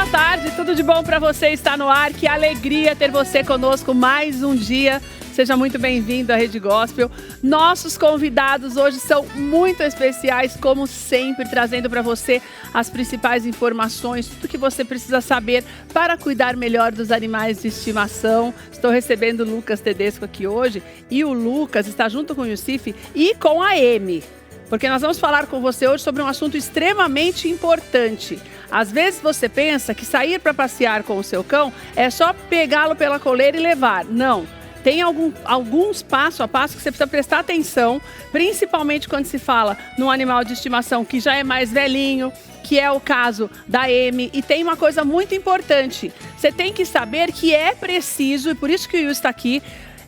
boa tarde, tudo de bom para você? Está no ar, que alegria ter você conosco mais um dia. Seja muito bem-vindo à Rede Gospel. Nossos convidados hoje são muito especiais, como sempre, trazendo para você as principais informações, tudo que você precisa saber para cuidar melhor dos animais de estimação. Estou recebendo o Lucas Tedesco aqui hoje e o Lucas está junto com o Youssef e com a Amy. Porque nós vamos falar com você hoje sobre um assunto extremamente importante. Às vezes você pensa que sair para passear com o seu cão é só pegá-lo pela coleira e levar. Não. Tem alguns passo a passo que você precisa prestar atenção, principalmente quando se fala num animal de estimação que já é mais velhinho, que é o caso da Amy. E tem uma coisa muito importante. Você tem que saber que é preciso, e por isso que o Will está aqui,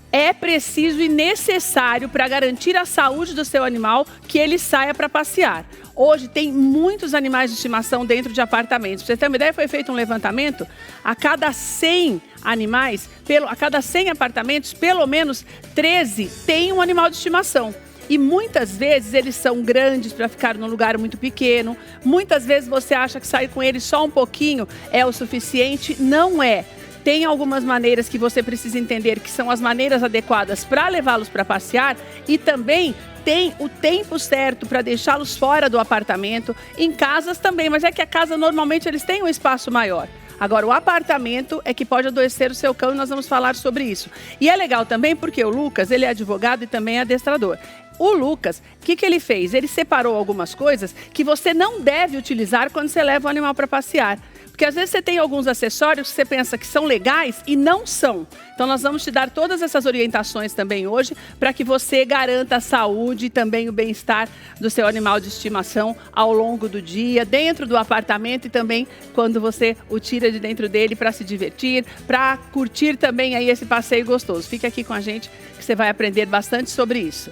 é preciso e necessário para garantir a saúde do seu animal que ele saia para passear. Hoje tem muitos animais de estimação dentro de apartamentos. Pra você ter uma ideia, foi feito um levantamento. A cada 100 animais, a cada 100 apartamentos, pelo menos 13 têm um animal de estimação. E muitas vezes eles são grandes para ficar num lugar muito pequeno. Muitas vezes você acha que sair com eles só um pouquinho é o suficiente. Não é. Tem algumas maneiras que você precisa entender que são as maneiras adequadas para levá-los para passear e também tem o tempo certo para deixá-los fora do apartamento, em casas também, mas é que a casa normalmente eles têm um espaço maior. Agora, o apartamento é que pode adoecer o seu cão e nós vamos falar sobre isso. E é legal também porque o Lucas, ele é advogado e também é adestrador. O Lucas, o que ele fez? Ele separou algumas coisas que você não deve utilizar quando você leva o animal para passear. Porque às vezes você tem alguns acessórios que você pensa que são legais e não são. Então nós vamos te dar todas essas orientações também hoje para que você garanta a saúde e também o bem-estar do seu animal de estimação ao longo do dia, dentro do apartamento e também quando você o tira de dentro dele para se divertir, para curtir também aí esse passeio gostoso. Fique aqui com a gente que você vai aprender bastante sobre isso.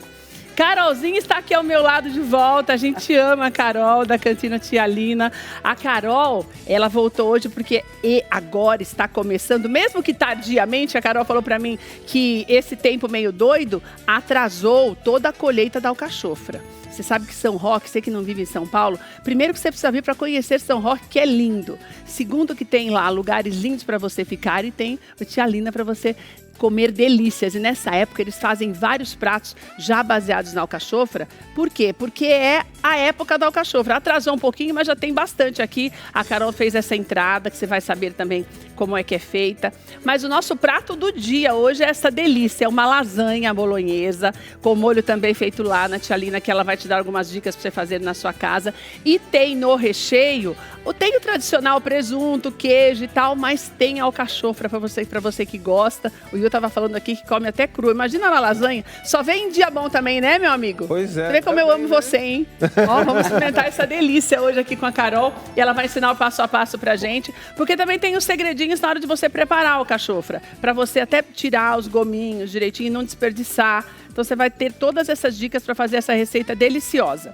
Carolzinha está aqui ao meu lado de volta, a gente ama a Carol da Cantina Tia Lina. A Carol, ela voltou hoje porque agora está começando, mesmo que tardiamente, a Carol falou para mim que esse tempo meio doido atrasou toda a colheita da alcachofra. Você sabe que São Roque, você que não vive em São Paulo, primeiro que você precisa vir para conhecer São Roque, que é lindo. Segundo que tem lá lugares lindos para você ficar e tem a Tia Lina para você comer delícias. E nessa época eles fazem vários pratos já baseados na alcachofra. Por quê? Porque é a época da alcachofra. Atrasou um pouquinho, mas já tem bastante aqui. A Carol fez essa entrada, que você vai saber também como é que é feita. Mas o nosso prato do dia hoje é essa delícia. É uma lasanha bolonhesa, com molho também feito lá na Tia Lina, que ela vai te dar algumas dicas para você fazer na sua casa. E tem no recheio, tem o tradicional presunto, queijo e tal, mas tem alcachofra para você que gosta. O Will estava falando aqui que come até cru. Imagina na lasanha. Só vem em dia bom também, né, meu amigo? Pois é. Você vê como eu amo você, hein? Ó, vamos experimentar essa delícia hoje aqui com a Carol. E ela vai ensinar o passo a passo pra gente. Porque também tem os segredinhos na hora de você preparar a alcachofra. Pra você até tirar os gominhos direitinho e não desperdiçar. Então você vai ter todas essas dicas para fazer essa receita deliciosa.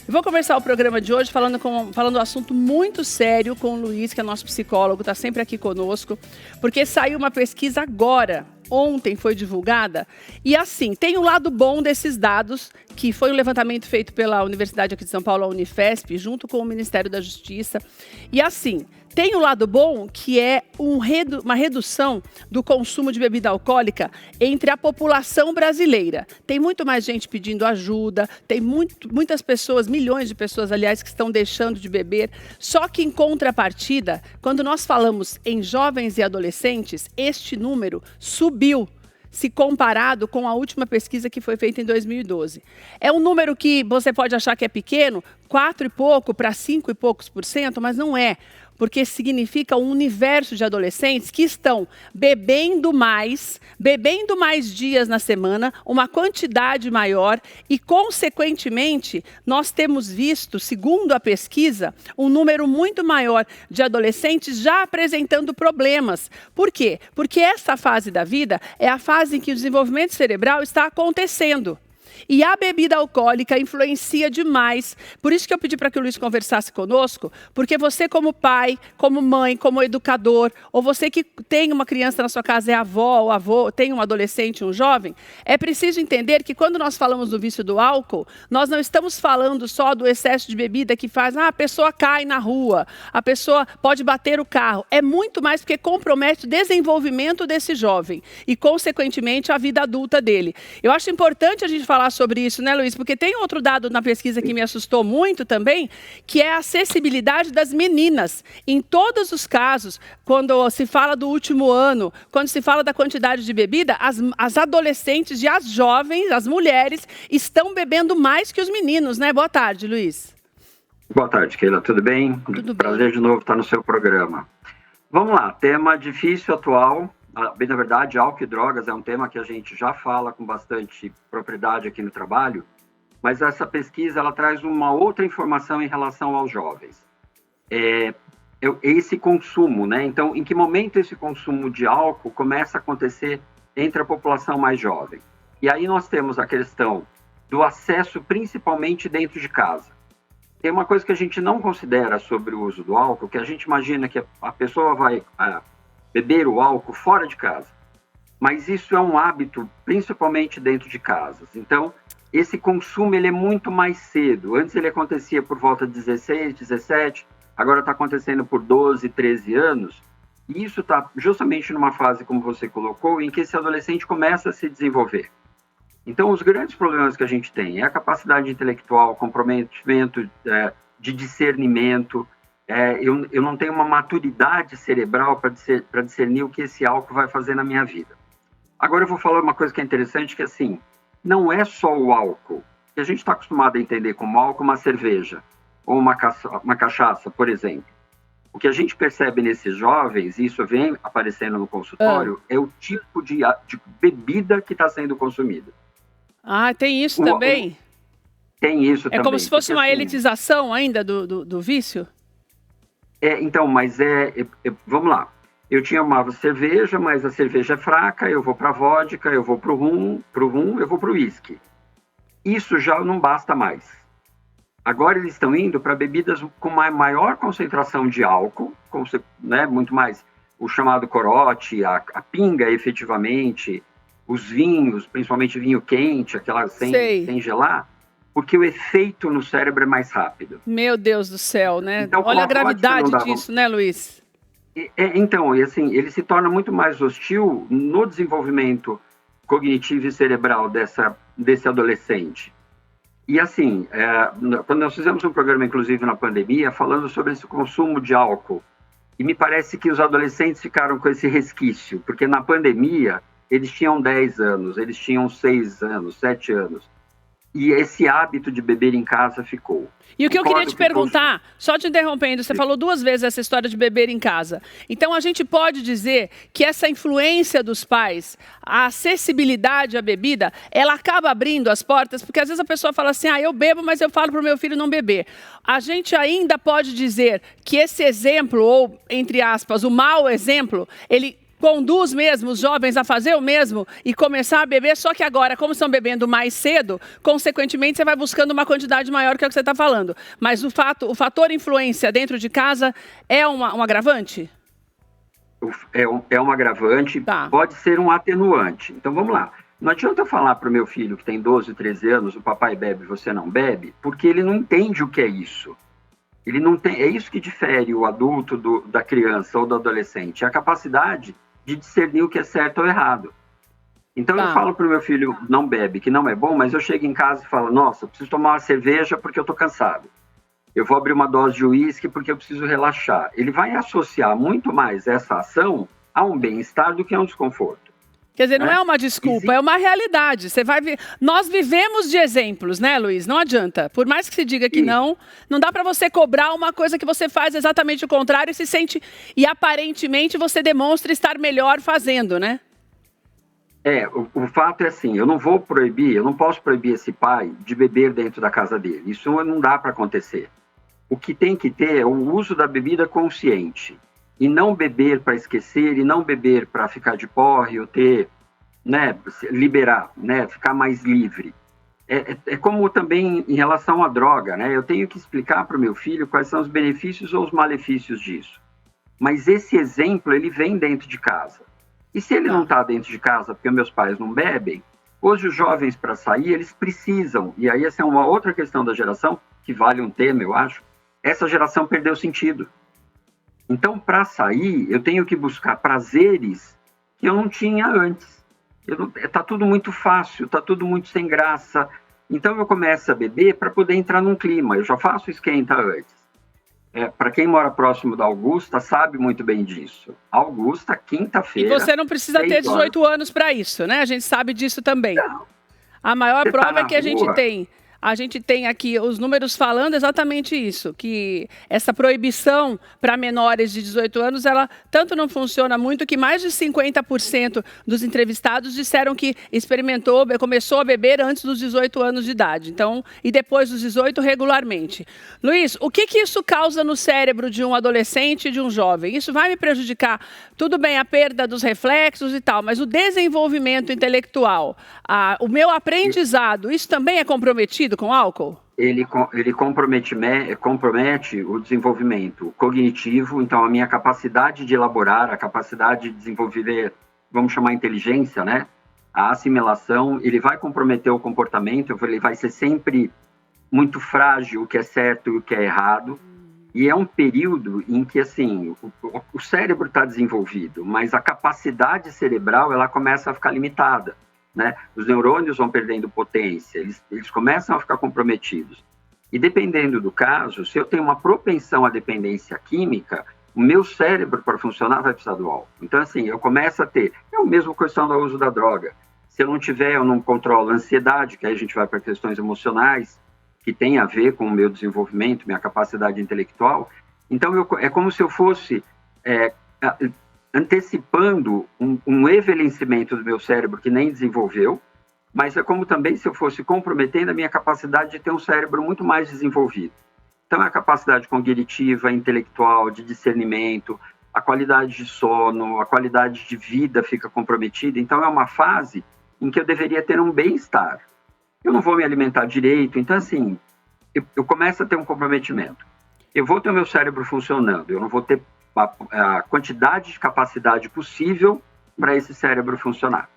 Eu vou começar o programa de hoje falando um assunto muito sério com o Luiz, que é nosso psicólogo, está sempre aqui conosco, porque saiu uma pesquisa agora, ontem foi divulgada, e assim, tem o lado bom desses dados, que foi um levantamento feito pela Universidade aqui de São Paulo, a Unifesp, junto com o Ministério da Justiça, e assim, tem o lado bom, que é uma redução do consumo de bebida alcoólica entre a população brasileira. Tem muito mais gente pedindo ajuda, tem muitas pessoas, milhões de pessoas, aliás, que estão deixando de beber. Só que, em contrapartida, quando nós falamos em jovens e adolescentes, este número subiu, se comparado com a última pesquisa que foi feita em 2012. É um número que você pode achar que é pequeno, 4 e pouco para 5 e poucos %, mas não é. Porque significa um universo de adolescentes que estão bebendo mais dias na semana, uma quantidade maior e, consequentemente, nós temos visto, segundo a pesquisa, um número muito maior de adolescentes já apresentando problemas. Por quê? Porque essa fase da vida é a fase em que o desenvolvimento cerebral está acontecendo. E a bebida alcoólica influencia demais. Por isso que eu pedi para que o Luiz conversasse conosco, porque você como pai, como mãe, como educador, ou você que tem uma criança na sua casa, é avó ou avô, tem um adolescente, um jovem, é preciso entender que quando nós falamos do vício do álcool, nós não estamos falando só do excesso de bebida que faz, a pessoa cai na rua, a pessoa pode bater o carro. É muito mais porque compromete o desenvolvimento desse jovem e, consequentemente, a vida adulta dele. Eu acho importante a gente falar sobre isso, né, Luiz? Porque tem outro dado na pesquisa que me assustou muito também, que é a acessibilidade das meninas. Em todos os casos, quando se fala do último ano, quando se fala da quantidade de bebida, as adolescentes e as jovens, as mulheres, estão bebendo mais que os meninos, né? Boa tarde, Luiz. Boa tarde, Keila. Tudo bem? Tudo bem. Prazer de novo estar no seu programa. Vamos lá, tema difícil, atual. Bem, na verdade, álcool e drogas é um tema que a gente já fala com bastante propriedade aqui no trabalho, mas essa pesquisa ela traz uma outra informação em relação aos jovens. Esse consumo, né? Então, em que momento esse consumo de álcool começa a acontecer entre a população mais jovem? E aí nós temos a questão do acesso, principalmente dentro de casa. Tem uma coisa que a gente não considera sobre o uso do álcool, que a gente imagina que a pessoa vai beber o álcool fora de casa. Mas isso é um hábito, principalmente dentro de casas. Então, esse consumo ele é muito mais cedo. Antes ele acontecia por volta de 16, 17, agora está acontecendo por 12, 13 anos. E isso está justamente numa fase, como você colocou, em que esse adolescente começa a se desenvolver. Então, os grandes problemas que a gente tem é a capacidade intelectual, comprometimento de discernimento. Eu não tenho uma maturidade cerebral para discernir o que esse álcool vai fazer na minha vida. Agora eu vou falar uma coisa que é interessante, que assim, não é só o álcool, que a gente está acostumado a entender como álcool uma cerveja, ou uma cachaça, por exemplo. O que a gente percebe nesses jovens, e isso vem aparecendo no consultório, é o tipo de bebida que está sendo consumida. Ah, tem isso também? Tem isso também. É como se fosse porque, uma assim, elitização ainda do vício? Então, mas vamos lá. Eu tinha uma cerveja, mas a cerveja é fraca, eu vou para a vodka, eu vou para o rum, eu vou para o uísque. Isso já não basta mais. Agora eles estão indo para bebidas com uma maior concentração de álcool, né, muito mais o chamado corote, a pinga efetivamente, os vinhos, principalmente vinho quente, aquela sem gelar, porque o efeito no cérebro é mais rápido. Meu Deus do céu, né? Então, olha a gravidade disso, né, Luiz? Então, e assim, ele se torna muito mais hostil no desenvolvimento cognitivo e cerebral desse adolescente. E assim, quando nós fizemos um programa, inclusive na pandemia, falando sobre esse consumo de álcool, e me parece que os adolescentes ficaram com esse resquício, porque na pandemia eles tinham 10 anos, eles tinham 6 anos, 7 anos. E esse hábito de beber em casa ficou. E o que eu queria te perguntar, só te interrompendo, você falou 2 vezes essa história de beber em casa. Então a gente pode dizer que essa influência dos pais, a acessibilidade à bebida, ela acaba abrindo as portas, porque às vezes a pessoa fala assim, eu bebo, mas eu falo para o meu filho não beber. A gente ainda pode dizer que esse exemplo, ou entre aspas, o mau exemplo, ele conduz mesmo os jovens a fazer o mesmo e começar a beber, só que agora, como estão bebendo mais cedo, consequentemente você vai buscando uma quantidade maior, que é o que você está falando. Mas o fator influência dentro de casa é um agravante? É um agravante, tá. Pode ser um atenuante. Então vamos lá. Não adianta eu falar para o meu filho que tem 12, 13 anos, o papai bebe, você não bebe, porque ele não entende o que é isso. Ele não tem, é isso que difere o adulto da criança ou do adolescente, é a capacidade de discernir o que é certo ou errado. Então eu falo para o meu filho, não bebe, que não é bom, mas eu chego em casa e falo, nossa, eu preciso tomar uma cerveja porque eu estou cansado. Eu vou abrir uma dose de uísque porque eu preciso relaxar. Ele vai associar muito mais essa ação a um bem-estar do que a um desconforto. Quer dizer, não é uma desculpa, é uma realidade. Você vai ver. Nós vivemos de exemplos, né, Luiz? Não adianta. Por mais que se diga que não dá para você cobrar uma coisa que você faz exatamente o contrário e se sente, e aparentemente você demonstra estar melhor fazendo, né? O fato é assim, eu não posso proibir esse pai de beber dentro da casa dele. Isso não dá para acontecer. O que tem que ter é o uso da bebida consciente. E não beber para esquecer, e não beber para ficar de porre, ou liberar, ficar mais livre. É como também em relação à droga, né? Eu tenho que explicar para o meu filho quais são os benefícios ou os malefícios disso. Mas esse exemplo, ele vem dentro de casa. E se ele não está dentro de casa porque meus pais não bebem, hoje os jovens, para sair, eles precisam. E aí essa é uma outra questão da geração, que vale um tema, eu acho. Essa geração perdeu sentido. Então, para sair, eu tenho que buscar prazeres que eu não tinha antes. Está tudo muito fácil, está tudo muito sem graça. Então, eu começo a beber para poder entrar num clima. Eu já faço esquenta antes. Para quem mora próximo da Augusta, sabe muito bem disso. Augusta, quinta-feira... E você não precisa ter 18 anos para isso, né? A gente sabe disso também. Não. A maior Você prova tá é que a gente tem aqui os números falando exatamente isso, que essa proibição para menores de 18 anos, ela tanto não funciona muito que mais de 50% dos entrevistados disseram que começou a beber antes dos 18 anos de idade, então, e depois dos 18 regularmente. Luiz, o que isso causa no cérebro de um adolescente e de um jovem? Isso vai me prejudicar, tudo bem, a perda dos reflexos e tal, mas o desenvolvimento intelectual, o meu aprendizado, isso também é comprometido com álcool? Ele compromete o desenvolvimento cognitivo, então a minha capacidade de elaborar, a capacidade de desenvolver, vamos chamar inteligência, né? A assimilação, ele vai comprometer o comportamento, ele vai ser sempre muito frágil, o que é certo e o que é errado. E é um período em que, assim, o cérebro está desenvolvido, mas a capacidade cerebral, ela começa a ficar limitada. Né? Os neurônios vão perdendo potência, eles começam a ficar comprometidos. E dependendo do caso, se eu tenho uma propensão à dependência química, o meu cérebro, para funcionar, vai precisar do álcool. Então, assim, eu começo a ter... É a mesma questão do uso da droga. Se eu não tiver, eu não controlo a ansiedade, que aí a gente vai para questões emocionais, que tem a ver com o meu desenvolvimento, minha capacidade intelectual. Então, é como se eu fosse... antecipando um envelhecimento do meu cérebro que nem desenvolveu, mas é como também se eu fosse comprometendo a minha capacidade de ter um cérebro muito mais desenvolvido. Então, a capacidade cognitiva, intelectual, de discernimento, a qualidade de sono, a qualidade de vida fica comprometida. Então, é uma fase em que eu deveria ter um bem-estar. Eu não vou me alimentar direito, então, assim, eu começo a ter um comprometimento. Eu vou ter o meu cérebro funcionando, eu não vou ter a quantidade de capacidade possível para esse cérebro funcionar.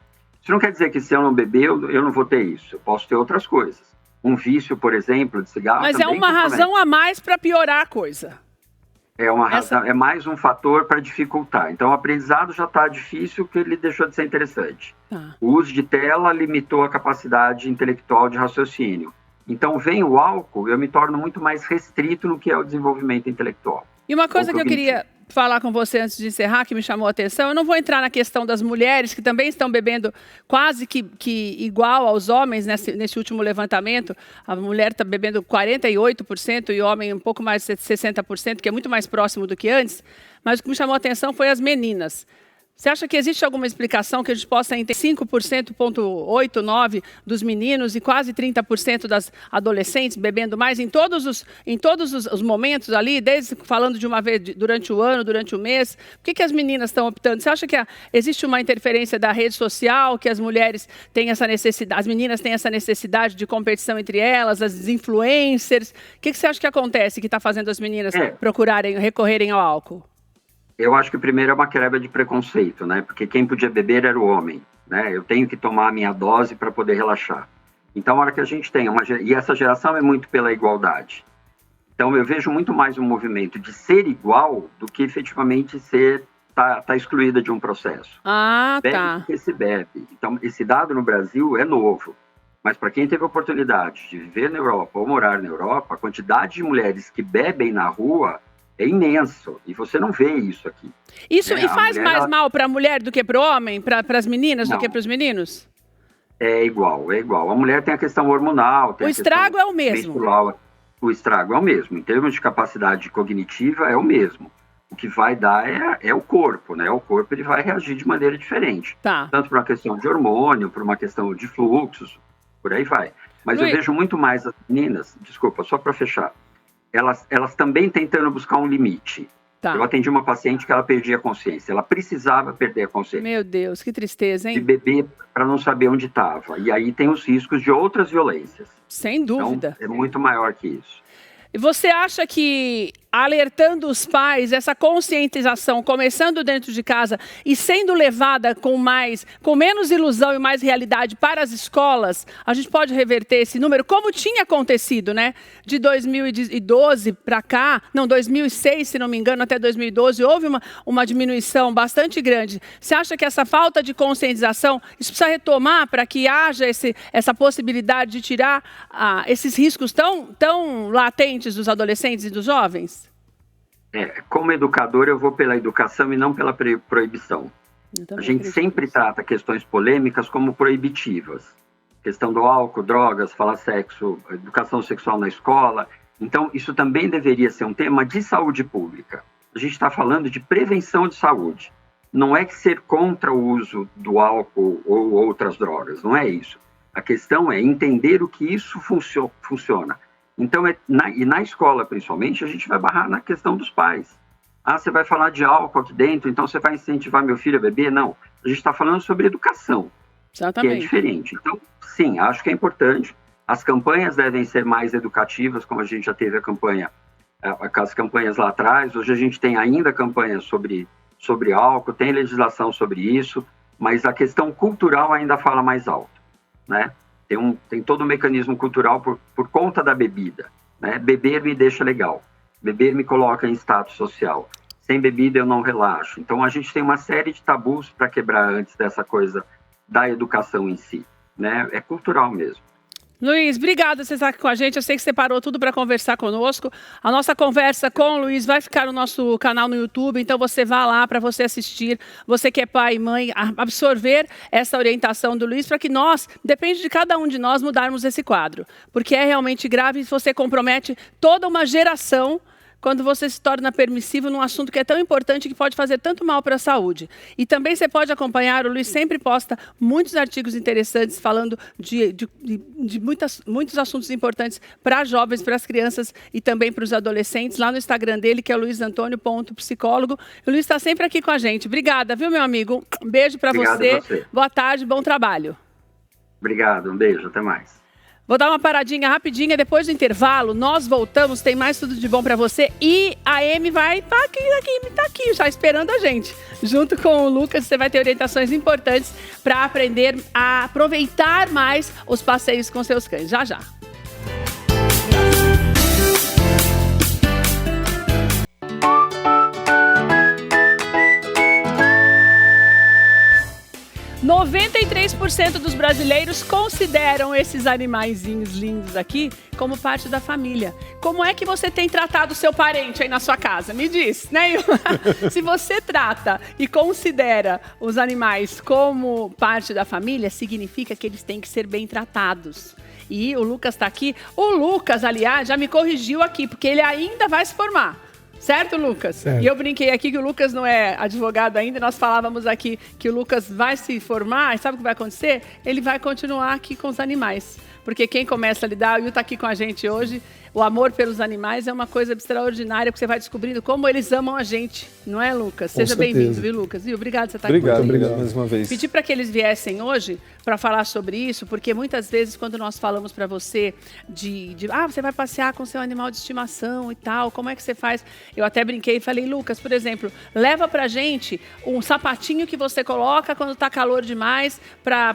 Isso não quer dizer que se eu não beber, eu não vou ter isso. Eu posso ter outras coisas. Um vício, por exemplo, de cigarro. Mas é uma razão a mais para piorar a coisa. É mais um fator para dificultar. Então, o aprendizado já está difícil, que ele deixou de ser interessante. O uso de tela limitou a capacidade intelectual de raciocínio. Então, vem o álcool, eu me torno muito mais restrito no que é o desenvolvimento intelectual. E uma coisa que eu queria falar com você antes de encerrar, que me chamou a atenção, eu não vou entrar na questão das mulheres, que também estão bebendo quase que igual aos homens nesse último levantamento. A mulher está bebendo 48% e o homem um pouco mais de 60%, que é muito mais próximo do que antes. Mas o que me chamou a atenção foi as meninas. Você acha que existe alguma explicação que a gente possa entender 5,89% dos meninos e quase 30% das adolescentes bebendo mais em todos os momentos ali, desde falando de uma vez durante o ano, durante o mês? Por que as meninas estão optando? Você acha que existe uma interferência da rede social, que as mulheres têm essa necessidade, as meninas têm essa necessidade de competição entre elas, as influencers? O que você acha que acontece que está fazendo as meninas recorrerem ao álcool? Eu acho que primeiro é uma quebra de preconceito, né? Porque quem podia beber era o homem, né? Eu tenho que tomar a minha dose para poder relaxar. Então, a hora que a gente tem e essa geração é muito pela igualdade. Então, eu vejo muito mais um movimento de ser igual do que efetivamente tá excluída de um processo. Bebe porque se bebe. Então, esse dado no Brasil é novo. Mas para quem teve a oportunidade de viver na Europa ou morar na Europa, a quantidade de mulheres que bebem na rua é imenso, e você não vê isso aqui. Isso e faz mais mal para a mulher do que para o homem, para as meninas do que para os meninos? É igual. A mulher tem a questão hormonal. O estrago é o mesmo. Menstrual. O estrago é o mesmo. Em termos de capacidade cognitiva, é o mesmo. O que vai dar é o corpo, né? O corpo ele vai reagir de maneira diferente. Tanto por uma questão de hormônio, por uma questão de fluxos, por aí vai. Mas eu vejo muito mais as meninas, desculpa, só para fechar, elas também tentando buscar um limite. Tá. Eu atendi uma paciente que ela perdia a consciência, ela precisava perder a consciência. Meu Deus, que tristeza, hein? De beber para não saber onde estava. E aí tem os riscos de outras violências. Sem dúvida. Então, é muito maior que isso. E você acha que alertando os pais, essa conscientização começando dentro de casa e sendo levada com menos ilusão e mais realidade para as escolas, a gente pode reverter esse número, como tinha acontecido, né? De 2012 para cá, não, 2006, se não me engano, até 2012, houve uma diminuição bastante grande. Você acha que essa falta de conscientização, isso precisa retomar para que haja essa possibilidade de tirar esses riscos tão latentes dos adolescentes e dos jovens? Como educador, eu vou pela educação e não pela proibição. A gente sempre trata questões polêmicas como proibitivas. Questão do álcool, drogas, falar sexo, educação sexual na escola. Então, isso também deveria ser um tema de saúde pública. A gente está falando de prevenção de saúde. Não é que ser contra o uso do álcool ou outras drogas, não é isso. A questão é entender o que isso funciona. Então, na escola, principalmente, a gente vai barrar na questão dos pais. Você vai falar de álcool aqui dentro, então você vai incentivar meu filho a beber? Não. A gente está falando sobre educação, exatamente, que é diferente. Então, sim, acho que é importante. As campanhas devem ser mais educativas, como a gente já teve as campanhas lá atrás. Hoje a gente tem ainda campanhas sobre álcool, tem legislação sobre isso, mas a questão cultural ainda fala mais alto, né? Tem todo um mecanismo cultural por conta da bebida, né? Beber me deixa legal, beber me coloca em status social, sem bebida eu não relaxo. Então a gente tem uma série de tabus para quebrar antes dessa coisa da educação em si, né? É cultural mesmo. Luiz, obrigada por você estar aqui com a gente. Eu sei que você parou tudo para conversar conosco. A nossa conversa com o Luiz vai ficar no nosso canal no YouTube, então você vá lá para você assistir. Você que é pai e mãe, absorver essa orientação do Luiz para que depende de cada um de nós mudarmos esse quadro. Porque é realmente grave e você compromete toda uma geração quando você se torna permissivo num assunto que é tão importante que pode fazer tanto mal para a saúde. E também você pode acompanhar, o Luiz sempre posta muitos artigos interessantes falando de muitos assuntos importantes para jovens, para as crianças e também para os adolescentes, lá no Instagram dele, que é luizantonio.psicólogo. O Luiz está sempre aqui com a gente. Obrigada, viu, meu amigo? Um beijo para você. Boa tarde, bom trabalho. Obrigado, um beijo, até mais. Vou dar uma paradinha rapidinha, depois do intervalo, nós voltamos, tem mais tudo de bom para você. E a Amy vai tá aqui, já esperando a gente. Junto com o Lucas, você vai ter orientações importantes para aprender a aproveitar mais os passeios com seus cães. Já, já. 93% dos brasileiros consideram esses animaizinhos lindos aqui como parte da família. Como é que você tem tratado o seu parente aí na sua casa? Me diz, né? Se você trata e considera os animais como parte da família, significa que eles têm que ser bem tratados. E o Lucas está aqui. O Lucas, aliás, já me corrigiu aqui, porque ele ainda vai se formar. Certo, Lucas? Certo. E eu brinquei aqui que o Lucas não é advogado ainda, nós falávamos aqui que o Lucas vai se formar, e sabe o que vai acontecer? Ele vai continuar aqui com os animais. Porque quem começa a lidar, o Will está aqui com a gente hoje, o amor pelos animais é uma coisa extraordinária, porque você vai descobrindo como eles amam a gente, não é, Lucas? Seja bem-vindo, viu, Lucas? E obrigado por você estar aqui. Obrigado mais uma vez. Pedi para que eles viessem hoje para falar sobre isso, porque muitas vezes quando nós falamos para você você vai passear com seu animal de estimação e tal, como é que você faz? Eu até brinquei e falei, Lucas, por exemplo, leva pra gente um sapatinho que você coloca quando tá calor demais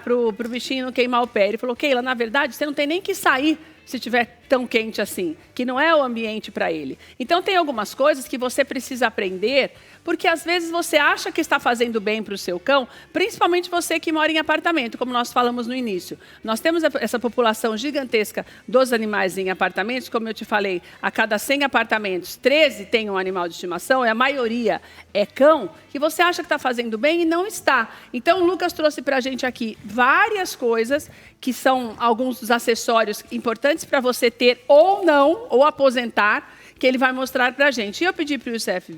pro bichinho não queimar o pé. Ele falou, Keila, na verdade, você não tem nem que sair se estiver tão quente assim, que não é o ambiente para ele. Então tem algumas coisas que você precisa aprender, porque às vezes você acha que está fazendo bem para o seu cão, principalmente você que mora em apartamento, como nós falamos no início. Nós temos essa população gigantesca dos animais em apartamentos, como eu te falei, a cada 100 apartamentos, 13 tem um animal de estimação, e a maioria é cão, que você acha que está fazendo bem e não está. Então o Lucas trouxe para a gente aqui várias coisas que são alguns dos acessórios importantes para você ter ou não, ou aposentar, que ele vai mostrar para a gente. E eu pedi para o Youssef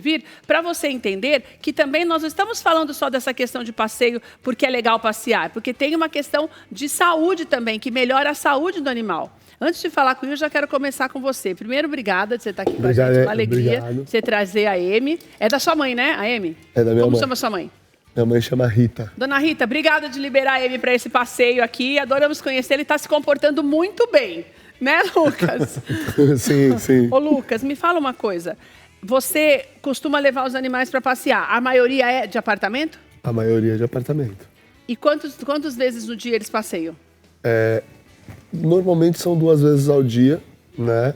vir para você entender que também nós não estamos falando só dessa questão de passeio porque é legal passear, porque tem uma questão de saúde também, que melhora a saúde do animal. Antes de falar com o Will, já quero começar com você. Primeiro, obrigada de você estar aqui com a gente. Uma alegria você trazer a Amy. É da sua mãe, né, a Amy? É da minha mãe. Como chama sua mãe? Minha mãe chama Rita. Dona Rita, obrigada de liberar a Amy para esse passeio aqui. Adoramos conhecer. Ele está se comportando muito bem, né, Lucas? Sim, sim. Ô, Lucas, me fala uma coisa. Você costuma levar os animais para passear? A maioria é de apartamento? A maioria é de apartamento. E quantas vezes no dia eles passeiam? Normalmente são 2 vezes ao dia, né?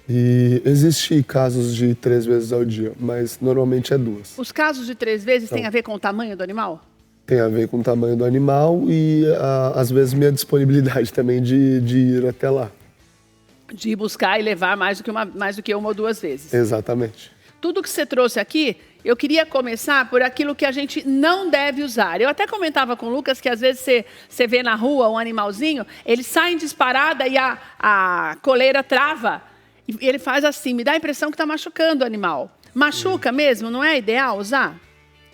E existem casos de 3 vezes ao dia, mas normalmente é 2. Os casos de 3 vezes têm a ver com o tamanho do animal? Tem a ver com o tamanho do animal e, às vezes, minha disponibilidade também de ir até lá. De ir buscar e levar mais do que uma ou 2 vezes. Exatamente. Tudo que você trouxe aqui, eu queria começar por aquilo que a gente não deve usar. Eu até comentava com o Lucas que às vezes você vê na rua um animalzinho, eles saem disparada e a coleira trava. E ele faz assim, me dá a impressão que está machucando o animal. Machuca mesmo? Não é ideal usar?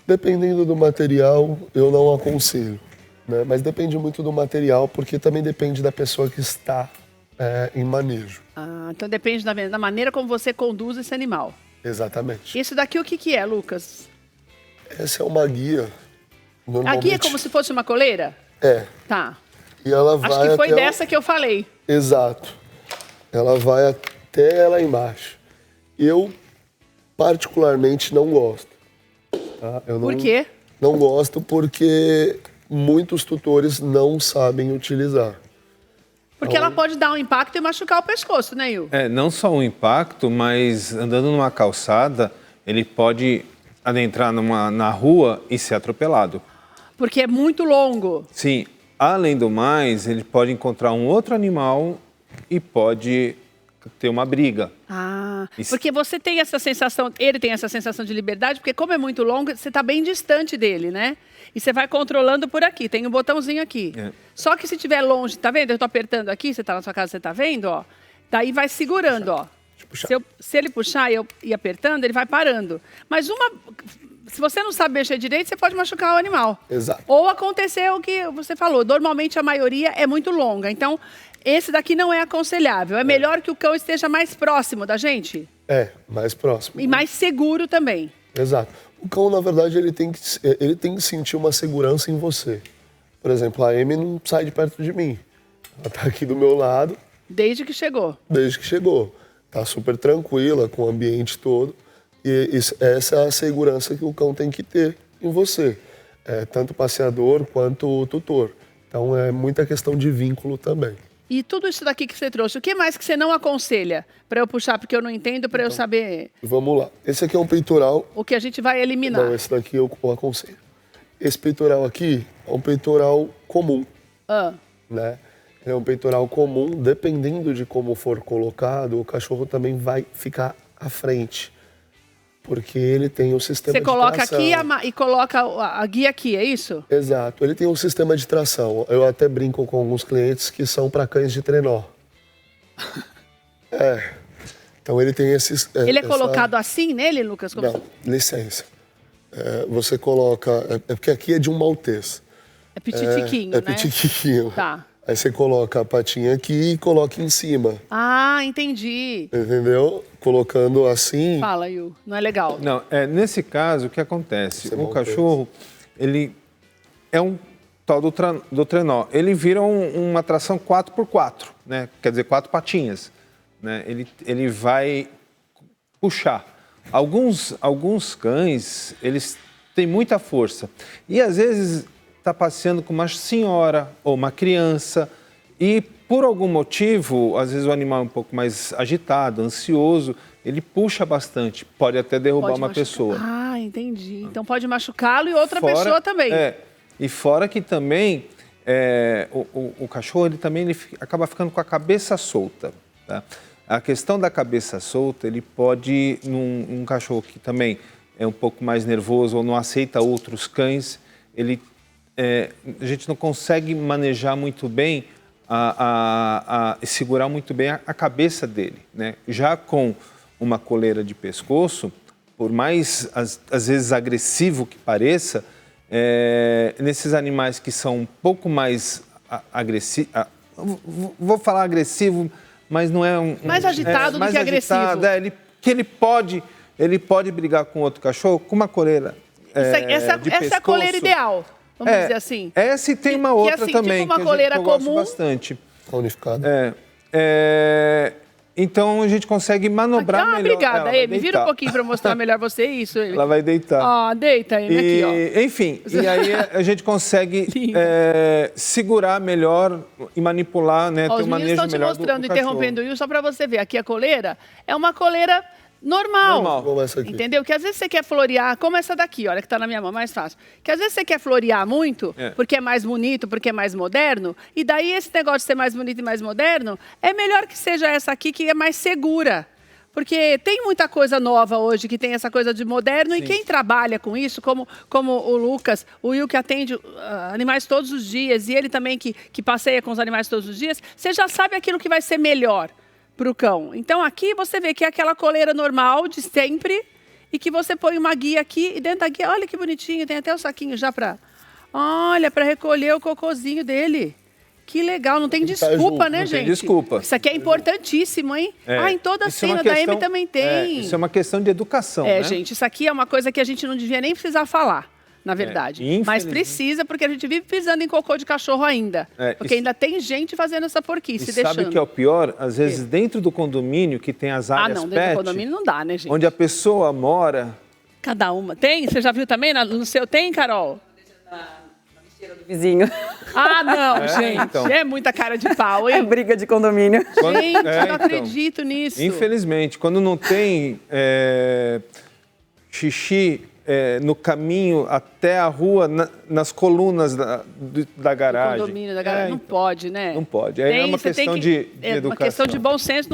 Dependendo do material, eu não aconselho, né? Mas depende muito do material, porque também depende da pessoa que está em manejo. Ah, então depende da maneira como você conduz esse animal. Exatamente. Isso daqui o que é, Lucas? Essa é uma guia. A guia é como se fosse uma coleira? É. Tá. E ela vai Acho que foi até dessa que eu falei. Exato. Ela vai até lá embaixo. Eu, particularmente, não gosto. Tá? Por quê? Não gosto porque muitos tutores não sabem utilizar. Porque ela pode dar um impacto e machucar o pescoço, né, Will? Não só um impacto, mas andando numa calçada, ele pode adentrar na rua e ser atropelado. Porque é muito longo. Sim. Além do mais, ele pode encontrar um outro animal e pode ter uma briga. Ah, porque você tem essa sensação, ele tem essa sensação de liberdade, porque como é muito longo, você está bem distante dele, né? E você vai controlando por aqui, tem um botãozinho aqui. Só que se estiver longe, tá vendo? Eu estou apertando aqui, você está na sua casa, você está vendo, ó? Daí vai segurando, ó. Se ele puxar e eu ir apertando, ele vai parando. Mas se você não sabe mexer direito, você pode machucar o animal. Exato. Ou acontecer o que você falou. Normalmente a maioria é muito longa. Então, esse daqui não é aconselhável. É melhor que o cão esteja mais próximo da gente. Mais próximo. E mais seguro também. Exato. O cão, na verdade, ele tem que sentir uma segurança em você. Por exemplo, a Amy não sai de perto de mim. Ela está aqui do meu lado. Desde que chegou. Desde que chegou. Está super tranquila com o ambiente todo. E essa é a segurança que o cão tem que ter em você. Tanto o passeador quanto o tutor. Então, é muita questão de vínculo também. E tudo isso daqui que você trouxe, o que mais que você não aconselha? Para eu puxar, porque eu não entendo, para eu saber... Vamos lá. Esse aqui é um peitoral. O que a gente vai eliminar. Não, esse daqui eu aconselho. Esse peitoral aqui é um peitoral comum. Né? É um peitoral comum, dependendo de como for colocado, o cachorro também vai ficar à frente. Porque ele tem o sistema de tração. Você coloca aqui e coloca a guia aqui, é isso? Exato. Ele tem um sistema de tração. Eu até brinco com alguns clientes que são para cães de trenó. Então ele tem esses... Ele é colocado assim nele, Lucas? Não, licença. Você coloca... porque aqui é de um maltês. É pititiquinho, né? É pititiquinho. Tá. Aí você coloca a patinha aqui e coloca em cima. Ah, entendi. Entendeu? Colocando assim... Fala, Yu. Não é legal. Não, nesse caso, o que acontece? O cachorro, ele é um tal do trenó. Ele vira uma tração 4x4, né? Quer dizer, 4 patinhas. Né? Ele vai puxar. Alguns cães, eles têm muita força. E, às vezes, está passeando com uma senhora ou uma criança e, por algum motivo, às vezes o animal é um pouco mais agitado, ansioso, ele puxa bastante, pode até derrubar uma pessoa. Ah, entendi. Então pode machucá-lo e outra pessoa também. E fora que também o cachorro ele acaba ficando com a cabeça solta. Tá? A questão da cabeça solta, ele pode, num cachorro que também é um pouco mais nervoso ou não aceita outros cães, a gente não consegue manejar muito bem a segurar muito bem a cabeça dele, né? Já com uma coleira de pescoço, por mais, às vezes, agressivo que pareça, nesses animais que são um pouco mais agressivos, vou falar agressivo, mas não é um... Mais agitado do que agressivo. Ele pode brigar com outro cachorro com uma coleira essa é a coleira ideal, vamos dizer assim. Essa e tem uma outra assim, também, tipo uma coleira que eu gosto comum, bastante. Unificada. Então a gente consegue manobrar melhor. Obrigada, Amy. Vira um pouquinho para mostrar melhor você isso. Amy. Ela vai deitar. Deita, Amy, aqui, ó. Enfim, e aí a gente consegue segurar melhor e manipular, né? Ter um manejo melhor do cachorro. Os meninos estão te mostrando, interrompendo o Will, só para você ver. Aqui a coleira é uma coleira normal. Como essa aqui. Entendeu? Que às vezes você quer florear, como essa daqui, olha que tá na minha mão, mais fácil. Que às vezes você quer florear muito, porque é mais bonito, porque é mais moderno, e daí esse negócio de ser mais bonito e mais moderno, é melhor que seja essa aqui, que é mais segura. Porque tem muita coisa nova hoje que tem essa coisa de moderno. Sim. E quem trabalha com isso, como o Lucas, o Will que atende animais todos os dias, e ele também que passeia com os animais todos os dias, você já sabe aquilo que vai ser melhor para o cão. Então aqui você vê que é aquela coleira normal de sempre e que você põe uma guia aqui e dentro da guia, olha que bonitinho, tem até o saquinho já para recolher o cocôzinho dele. Que legal, não tem desculpa, né, gente? Não tem desculpa. Isso aqui é importantíssimo, hein? Em toda a cena da Amy também tem. Isso é uma questão de educação, né? Gente, isso aqui é uma coisa que a gente não devia nem precisar falar, na verdade. Mas precisa, porque a gente vive pisando em cocô de cachorro ainda. Porque ainda tem gente fazendo essa porquice, deixando. Sabe o que é o pior? Às vezes, dentro do condomínio, que tem as áreas dentro do condomínio não dá, né, gente? Onde a pessoa mora... Cada uma. Tem? Você já viu também? No seu tem, Carol? Do vizinho. Não, gente. Então. É muita cara de pau, hein? É briga de condomínio. Gente, eu não acredito nisso. Infelizmente, quando não tem xixi no caminho até a rua, nas colunas da garagem. Do condomínio da garagem. Não pode, né? Não pode. É uma questão de educação. É uma questão de bom senso.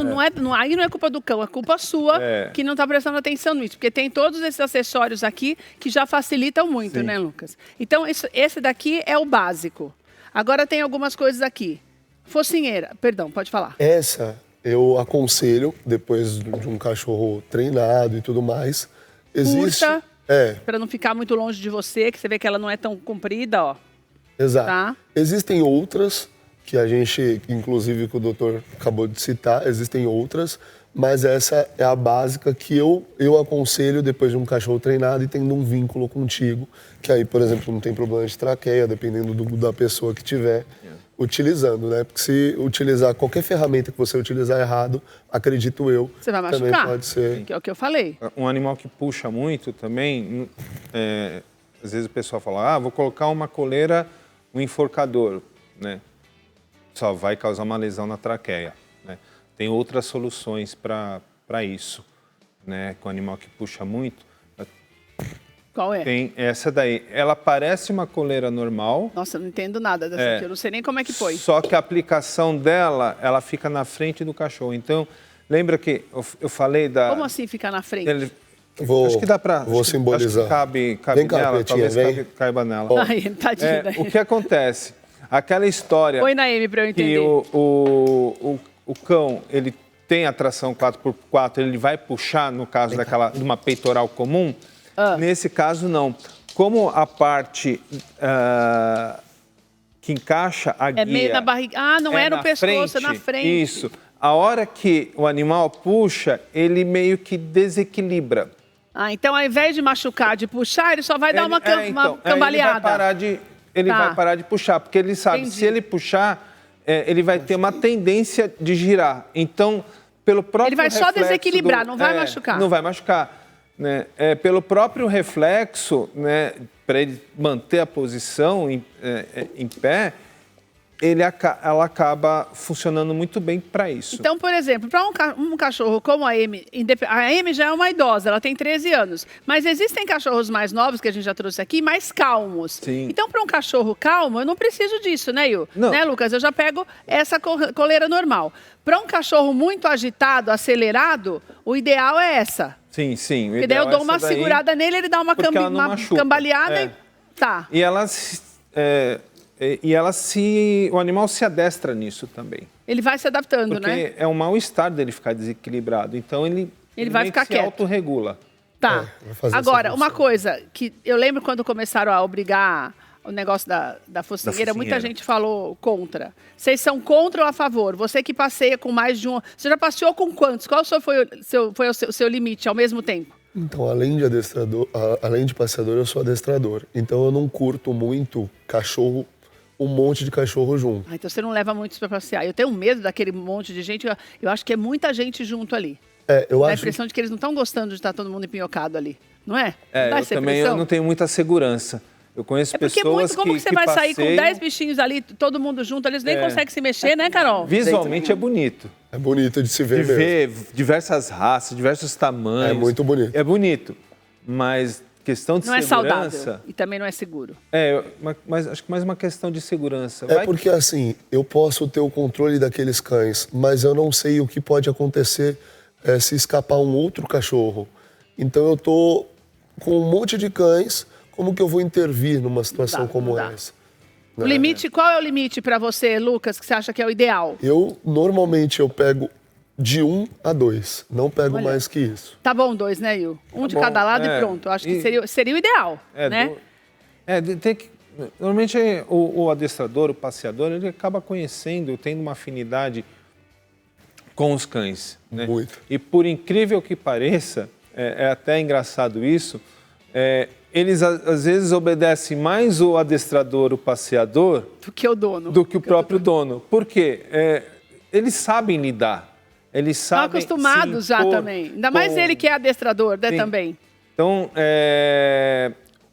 Aí não é culpa do cão, é culpa sua que não está prestando atenção nisso. Porque tem todos esses acessórios aqui que já facilitam muito, né, Lucas? Então, esse daqui é o básico. Agora tem algumas coisas aqui. Focinheira. Perdão, pode falar. Essa eu aconselho, depois de um cachorro treinado e tudo mais. Existe... Curta. Para não ficar muito longe de você, que você vê que ela não é tão comprida, ó. Exato. Tá? Existem outras, que a gente, inclusive que o doutor acabou de citar, existem outras, mas essa é a básica que eu aconselho depois de um cachorro treinado e tendo um vínculo contigo, que aí, por exemplo, não tem problema de traqueia, dependendo da pessoa que tiver utilizando, né? Porque se utilizar qualquer ferramenta que você utilizar errado, acredito eu, você vai machucar, também pode ser. Que é o que eu falei. Um animal que puxa muito também, às vezes o pessoal fala, vou colocar uma coleira, um enforcador, né? Só vai causar uma lesão na traqueia, né? Tem outras soluções para isso, né? Com o animal que puxa muito. Qual é? Tem essa daí. Ela parece uma coleira normal. Nossa, eu não entendo nada dessa aqui. Eu não sei nem como é que foi. Só que a aplicação dela, ela fica na frente do cachorro. Então, lembra que eu falei da... Como assim ficar na frente? Acho que dá para... Vou simbolizar. Acho que cabe vem cá, nela, Pretinha, talvez caiba nela. Ai, tadinho daí. O que acontece? Aquela história... Põe na Amy para eu entender. Que o cão, ele tem atração 4x4, ele vai puxar, no caso de uma peitoral comum... Nesse caso, não. Como a parte que encaixa a guia... É meio na barriga. Não é no pescoço, é na frente. Isso. A hora que o animal puxa, ele meio que desequilibra. Então ao invés de machucar, de puxar, ele só vai dar uma cambaleada. Ele vai parar de puxar, porque ele sabe, se ele puxar, ele vai ter uma tendência de girar. Então, pelo próprio ele vai só desequilibrar, não vai machucar. Não vai machucar. Né? Pelo próprio reflexo, né, para ele manter a posição em pé, ela acaba funcionando muito bem para isso. Então, por exemplo, para um cachorro como a Amy já é uma idosa, ela tem 13 anos, mas existem cachorros mais novos, que a gente já trouxe aqui, mais calmos. Sim. Então, para um cachorro calmo, eu não preciso disso, né, Yu? Não. Né, Lucas? Eu já pego essa coleira normal. Para um cachorro muito agitado, acelerado, o ideal é essa. Sim, sim. Porque daí eu dou uma segurada nele, ele dá uma cambaleada e tá. E ela o animal se adestra nisso também. Ele vai se adaptando, porque né? Porque é um mal-estar dele ficar desequilibrado. Então, ele vai ficar quieto. Se autorregula. Tá. Agora, uma coisa que eu lembro quando começaram a obrigar o negócio da focinheira, muita gente falou contra. Vocês são contra ou a favor? Você que passeia com mais de um... Você já passeou com quantos? Qual foi o seu limite ao mesmo tempo? Então, além de passeador, eu sou adestrador. Então, eu não curto muito cachorro, um monte de cachorro junto. Então, você não leva muitos para passear. Eu tenho medo daquele monte de gente. Eu acho que é muita gente junto ali. Eu Dá acho... a impressão de que eles não estão gostando de estar todo mundo empinhocado ali. Não é? Eu não tenho muita segurança. Eu conheço pessoas como que você vai sair com 10 bichinhos ali, todo mundo junto, eles nem conseguem se mexer, né, Carol? Visualmente é bonito. É bonito de se ver mesmo. Ver diversas raças, diversos tamanhos. É muito bonito. É bonito, mas questão de segurança... Não é saudável e também não é seguro. Mas acho que mais uma questão de segurança. Porque assim, eu posso ter o controle daqueles cães, mas eu não sei o que pode acontecer se escapar um outro cachorro. Então eu tô com um monte de cães... Como que eu vou intervir numa situação como essa? O limite, qual é o limite para você, Lucas, que você acha que é o ideal? Normalmente eu pego de 1 a 2, não pego mais que isso. Tá bom 2, né, Yu? De cada lado e pronto. Eu acho que seria o ideal, né? Normalmente o adestrador, o passeador, ele acaba conhecendo, tendo uma afinidade com os cães. Né? Muito. E por incrível que pareça, é até engraçado isso, eles às vezes obedecem mais o adestrador, o passeador... Do que o dono. Do que o próprio dono. Por quê? Eles sabem lidar. Eles sabem estão acostumados já também. Ainda mais ele que é adestrador, né, também. Então,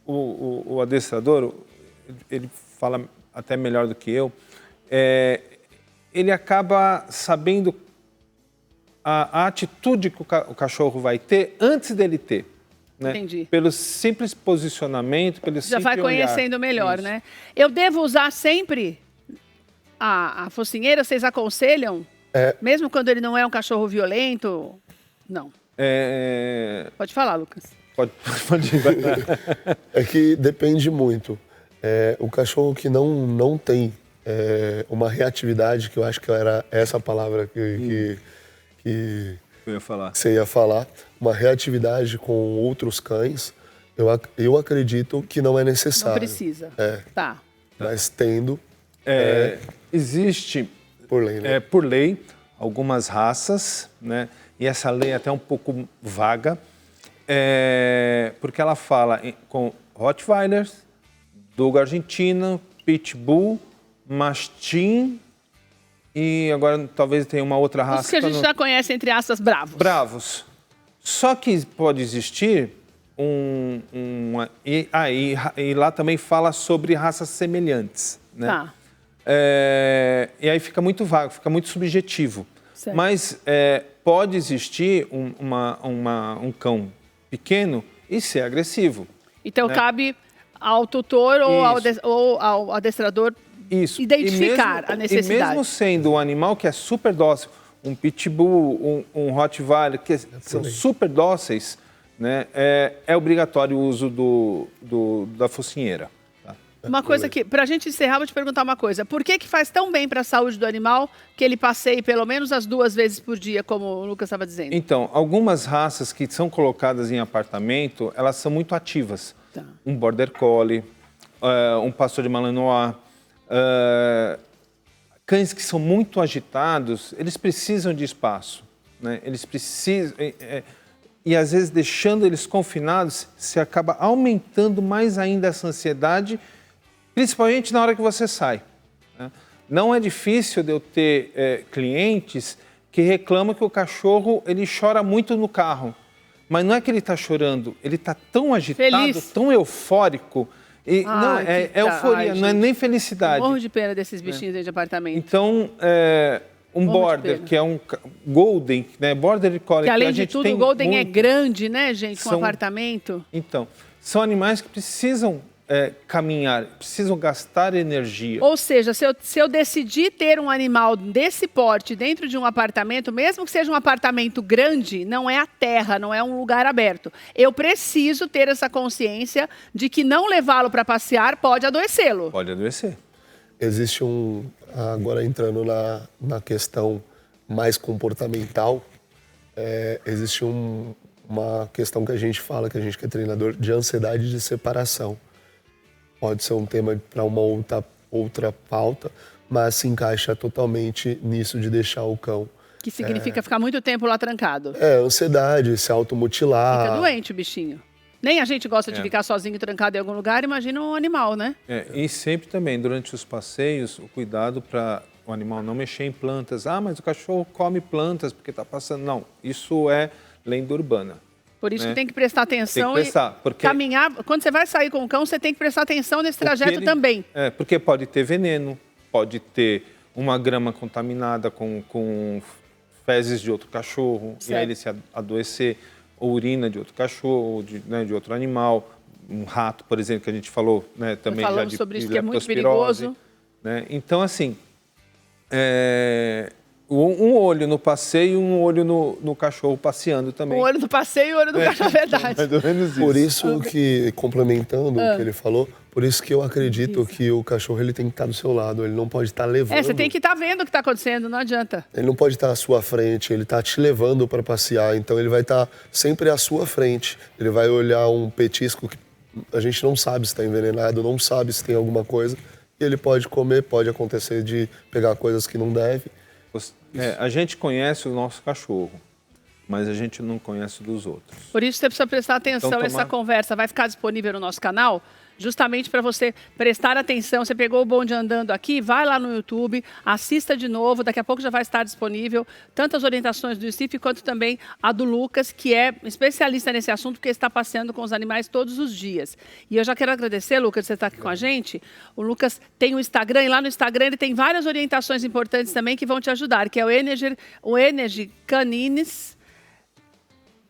o adestrador, ele fala até melhor do que eu, ele acaba sabendo a atitude que o cachorro vai ter antes dele ter. Né? Entendi. Pelo simples posicionamento, pelo simples já vai conhecendo melhor, isso. Né? Eu devo usar sempre a focinheira? Vocês aconselham? Mesmo quando ele não é um cachorro violento? Não. Pode falar, Lucas. Pode ir. É que depende muito. O cachorro que não tem uma reatividade, que eu acho que era essa palavra que eu ia falar. Você ia falar, uma reatividade com outros cães, eu acredito que não é necessário. Não precisa. Tá. Mas tendo... Existe, por lei, né? Por lei, algumas raças, né? E essa lei é até um pouco vaga, porque ela fala com Rottweilers, Dogo argentino, Pitbull, Mastim... E agora talvez tenha uma outra raça... Os que a gente já conhece, entre aspas, bravos. Bravos. Só que pode existir e lá também fala sobre raças semelhantes. Né? Tá. E aí fica muito vago, fica muito subjetivo. Certo. Mas pode existir um cão pequeno e ser agressivo. Então cabe ao tutor ou ao adestrador... Isso. Identificar a necessidade. E mesmo sendo um animal que é super dócil, um pitbull, um rottweiler, que são super dóceis, né, é obrigatório o uso da focinheira. Tá? Uma coisa que, para a gente encerrar, vou te perguntar uma coisa. Por que faz tão bem para a saúde do animal que ele passeie pelo menos as 2 vezes por dia, como o Lucas estava dizendo? Então, algumas raças que são colocadas em apartamento, elas são muito ativas. Tá. Um Border Collie, um pastor de Malinois, cães que são muito agitados, eles precisam de espaço, né? Eles precisam... E às vezes, deixando eles confinados, se acaba aumentando mais ainda essa ansiedade, principalmente na hora que você sai. Né? Não é difícil de eu ter clientes que reclamam que o cachorro ele chora muito no carro. Mas não é que ele está chorando, ele está tão agitado, feliz, tão eufórico. Não, é euforia, não é nem felicidade. Eu morro de pena desses bichinhos aí de apartamento. Então, um Border, que é um Golden, né? Border Collie. Que além de tudo, o Golden é grande, né, gente? Com apartamento. Então, são animais que precisam caminhar, precisam gastar energia. Ou seja, se eu decidir ter um animal desse porte dentro de um apartamento, mesmo que seja um apartamento grande, não é a terra, não é um lugar aberto. Eu preciso ter essa consciência de que não levá-lo para passear pode adoecê-lo. Pode adoecer. existe agora entrando na questão mais comportamental, existe uma questão que a gente fala, que a gente que é treinador, de ansiedade de separação. Pode ser um tema para uma outra pauta, mas se encaixa totalmente nisso de deixar o cão. Que significa ficar muito tempo lá trancado. Ansiedade, se automutilar. Fica doente o bichinho. Nem a gente gosta de ficar sozinho trancado em algum lugar, imagina um animal, né? E sempre também, durante os passeios, o cuidado para o animal não mexer em plantas. Ah, mas o cachorro come plantas porque está passando. Não, isso é lenda urbana. Por isso que tem que prestar atenção porque caminhar. Quando você vai sair com o cão, você tem que prestar atenção nesse trajeto também. Porque pode ter veneno, pode ter uma grama contaminada com fezes de outro cachorro, certo. E aí ele se adoecer, ou urina de outro cachorro, de outro animal, um rato, por exemplo, que a gente falou, né, também já de sobre isso, que é muito perigoso. Né? Então, assim, um olho no passeio e um olho no cachorro passeando também. Um olho no passeio e um olho no cachorro, é verdade. Mais ou menos isso. Por isso que, complementando o que ele falou, por isso que eu acredito que o cachorro ele tem que estar do seu lado, ele não pode estar levando. Você tem que estar vendo o que está acontecendo, não adianta. Ele não pode estar à sua frente, ele está te levando para passear, então ele vai estar sempre à sua frente. Ele vai olhar um petisco que a gente não sabe se está envenenado, não sabe se tem alguma coisa, e ele pode comer, pode acontecer de pegar coisas que não deve. A gente conhece o nosso cachorro, mas a gente não conhece o dos outros. Por isso você precisa prestar atenção. Então, essa conversa vai ficar disponível no nosso canal, justamente para você prestar atenção. Você pegou o bonde andando aqui, vai lá no YouTube, assista de novo, daqui a pouco já vai estar disponível tanto as orientações do Steve quanto também a do Lucas, que é especialista nesse assunto, porque está passeando com os animais todos os dias. E eu já quero agradecer, Lucas, você está aqui com a gente. O Lucas tem um Instagram, e lá no Instagram ele tem várias orientações importantes também que vão te ajudar, que é o Energy Canines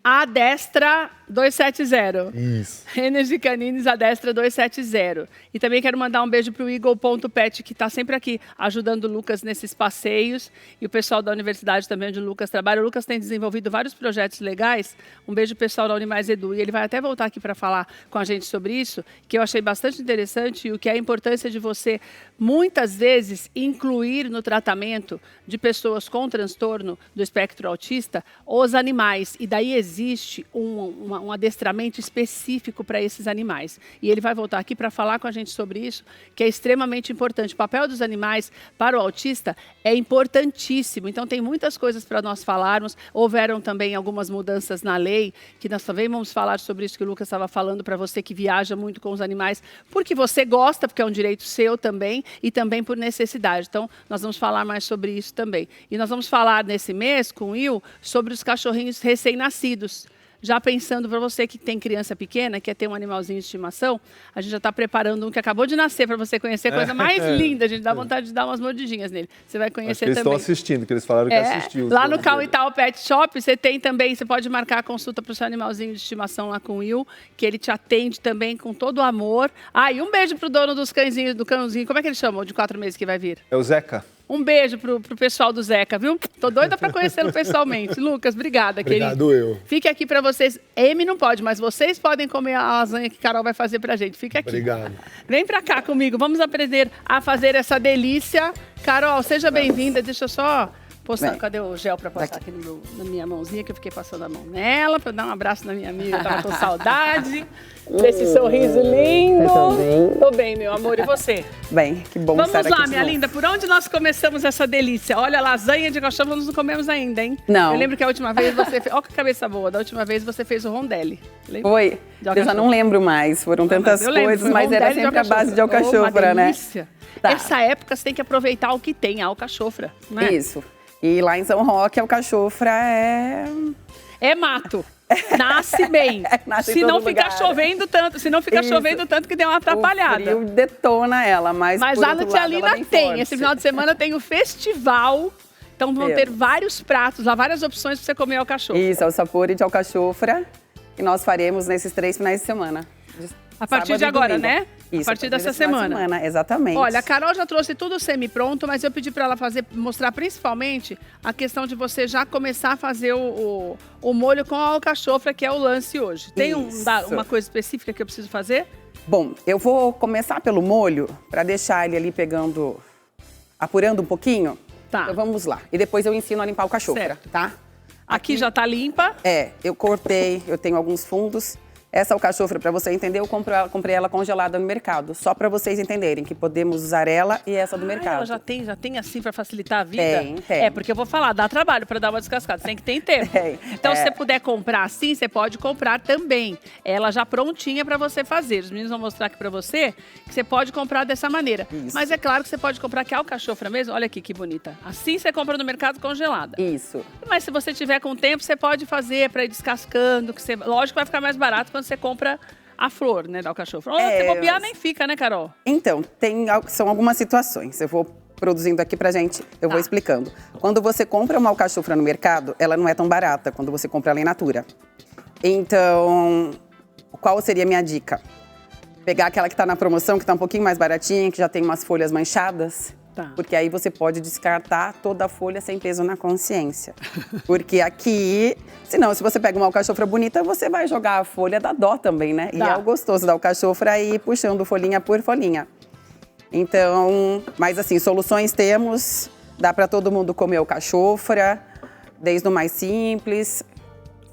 Adestra 270. Isso. Energy Canines Adestra 270. E também quero mandar um beijo para o Eagle.pet, que está sempre aqui ajudando o Lucas nesses passeios. E o pessoal da universidade também, onde o Lucas trabalha. O Lucas tem desenvolvido vários projetos legais. Um beijo pessoal da Unimais Edu. E ele vai até voltar aqui para falar com a gente sobre isso, que eu achei bastante interessante, e o que é a importância de você, muitas vezes, incluir no tratamento de pessoas com transtorno do espectro autista os animais. E daí existe um adestramento específico para esses animais. E ele vai voltar aqui para falar com a gente sobre isso, que é extremamente importante. O papel dos animais para o autista é importantíssimo. Então, tem muitas coisas para nós falarmos. Houveram também algumas mudanças na lei, que nós também vamos falar sobre isso que o Lucas estava falando, para você que viaja muito com os animais, porque você gosta, porque é um direito seu também, e também por necessidade. Então, nós vamos falar mais sobre isso também. E nós vamos falar nesse mês, com o Will, sobre os cachorrinhos recém-nascidos. Já pensando para você que tem criança pequena, quer ter um animalzinho de estimação, a gente já está preparando um que acabou de nascer para você conhecer, a coisa mais linda, a gente dá vontade de dar umas mordidinhas nele. Você vai conhecer também. Eles estão assistindo, que eles falaram que assistiu. Lá no Cal e Tal Pet Shop, você tem também, você pode marcar a consulta para o seu animalzinho de estimação lá com o Will, que ele te atende também com todo o amor. E um beijo pro dono dos cãezinhos, do cãozinho, como é que ele chama, de 4 meses que vai vir? É o Zeca. Um beijo pro pessoal do Zeca, viu? Tô doida para conhecê-lo pessoalmente. Lucas, obrigada, querido. Obrigado, eu. Fique aqui para vocês. Amy não pode, mas vocês podem comer a lasanha que Carol vai fazer pra gente. Fica aqui. Obrigado. Vem pra cá comigo. Vamos aprender a fazer essa delícia. Carol, seja bem-vinda. Deixa eu só postar. Cadê o gel pra passar aqui na minha mãozinha, que eu fiquei passando a mão nela, pra dar um abraço na minha amiga. Eu tava com saudade desse sorriso lindo. Tô bem, meu amor. E você? Bem, que bom estar aqui. Vamos lá, minha linda. Por onde nós começamos essa delícia? Olha, lasanha de cachorro nós não comemos ainda, hein? Não. Eu lembro que a última vez você fez... Olha que cabeça boa. Da última vez você fez o rondelli. Lembra? Foi. Eu já não lembro mais. Foram tantas coisas, mas era sempre a base de alcachofra, né? Tá. Essa época você tem que aproveitar o que tem, a alcachofra, não é? Isso. E lá em São Roque, a alcachofra é mato. Nasce bem. Nasce se não ficar chovendo tanto, chovendo tanto que deu uma atrapalhada. O frio detona ela, mas lá no Tia Lina tem. Forte. Esse final de semana tem o festival. Então vão ter vários pratos lá, várias opções para você comer alcachofra. Isso, é o sapori de alcachofra que nós faremos nesses 3 finais de semana. A partir de agora, né? Isso, a partir dessa semana. Exatamente. Olha, a Carol já trouxe tudo semi-pronto, mas eu pedi para ela mostrar principalmente a questão de você já começar a fazer o molho com a alcachofra, que é o lance hoje. Tem uma coisa específica que eu preciso fazer? Bom, eu vou começar pelo molho, para deixar ele ali apurando um pouquinho. Tá. Então vamos lá. E depois eu ensino a limpar o alcachofra, tá? Aqui já tá limpa. Eu cortei, eu tenho alguns fundos. Essa alcachofra, para você entender, eu comprei ela congelada no mercado. Só para vocês entenderem que podemos usar ela e essa do mercado. Ela já tem assim para facilitar a vida? Tem. Porque eu vou falar, dá trabalho para dar uma descascada, você tem que ter tempo. Então, se você puder comprar assim, você pode comprar também. Ela já prontinha para você fazer. Os meninos vão mostrar aqui para você que você pode comprar dessa maneira. Isso. Mas é claro que você pode comprar que a alcachofra mesmo, olha aqui que bonita. Assim você compra no mercado congelada. Isso. Mas se você tiver com tempo, você pode fazer para ir descascando, lógico que vai ficar mais barato quando você compra a flor, né, da alcachofra. Ou se bobear, nem fica, né, Carol? Então, são algumas situações. Eu vou produzindo aqui pra gente, eu vou explicando. Quando você compra uma alcachofra no mercado, ela não é tão barata quando você compra ela in natura. Então, qual seria a minha dica? Pegar aquela que tá na promoção, que tá um pouquinho mais baratinha, que já tem umas folhas manchadas. Tá. Porque aí você pode descartar toda a folha sem peso na consciência. Porque aqui, senão, se você pega uma alcachofra bonita, você vai jogar a folha da dó também, né? E é o gostoso da alcachofra aí puxando folhinha por folhinha. Então, mas assim, soluções temos, dá para todo mundo comer alcachofra, desde o mais simples.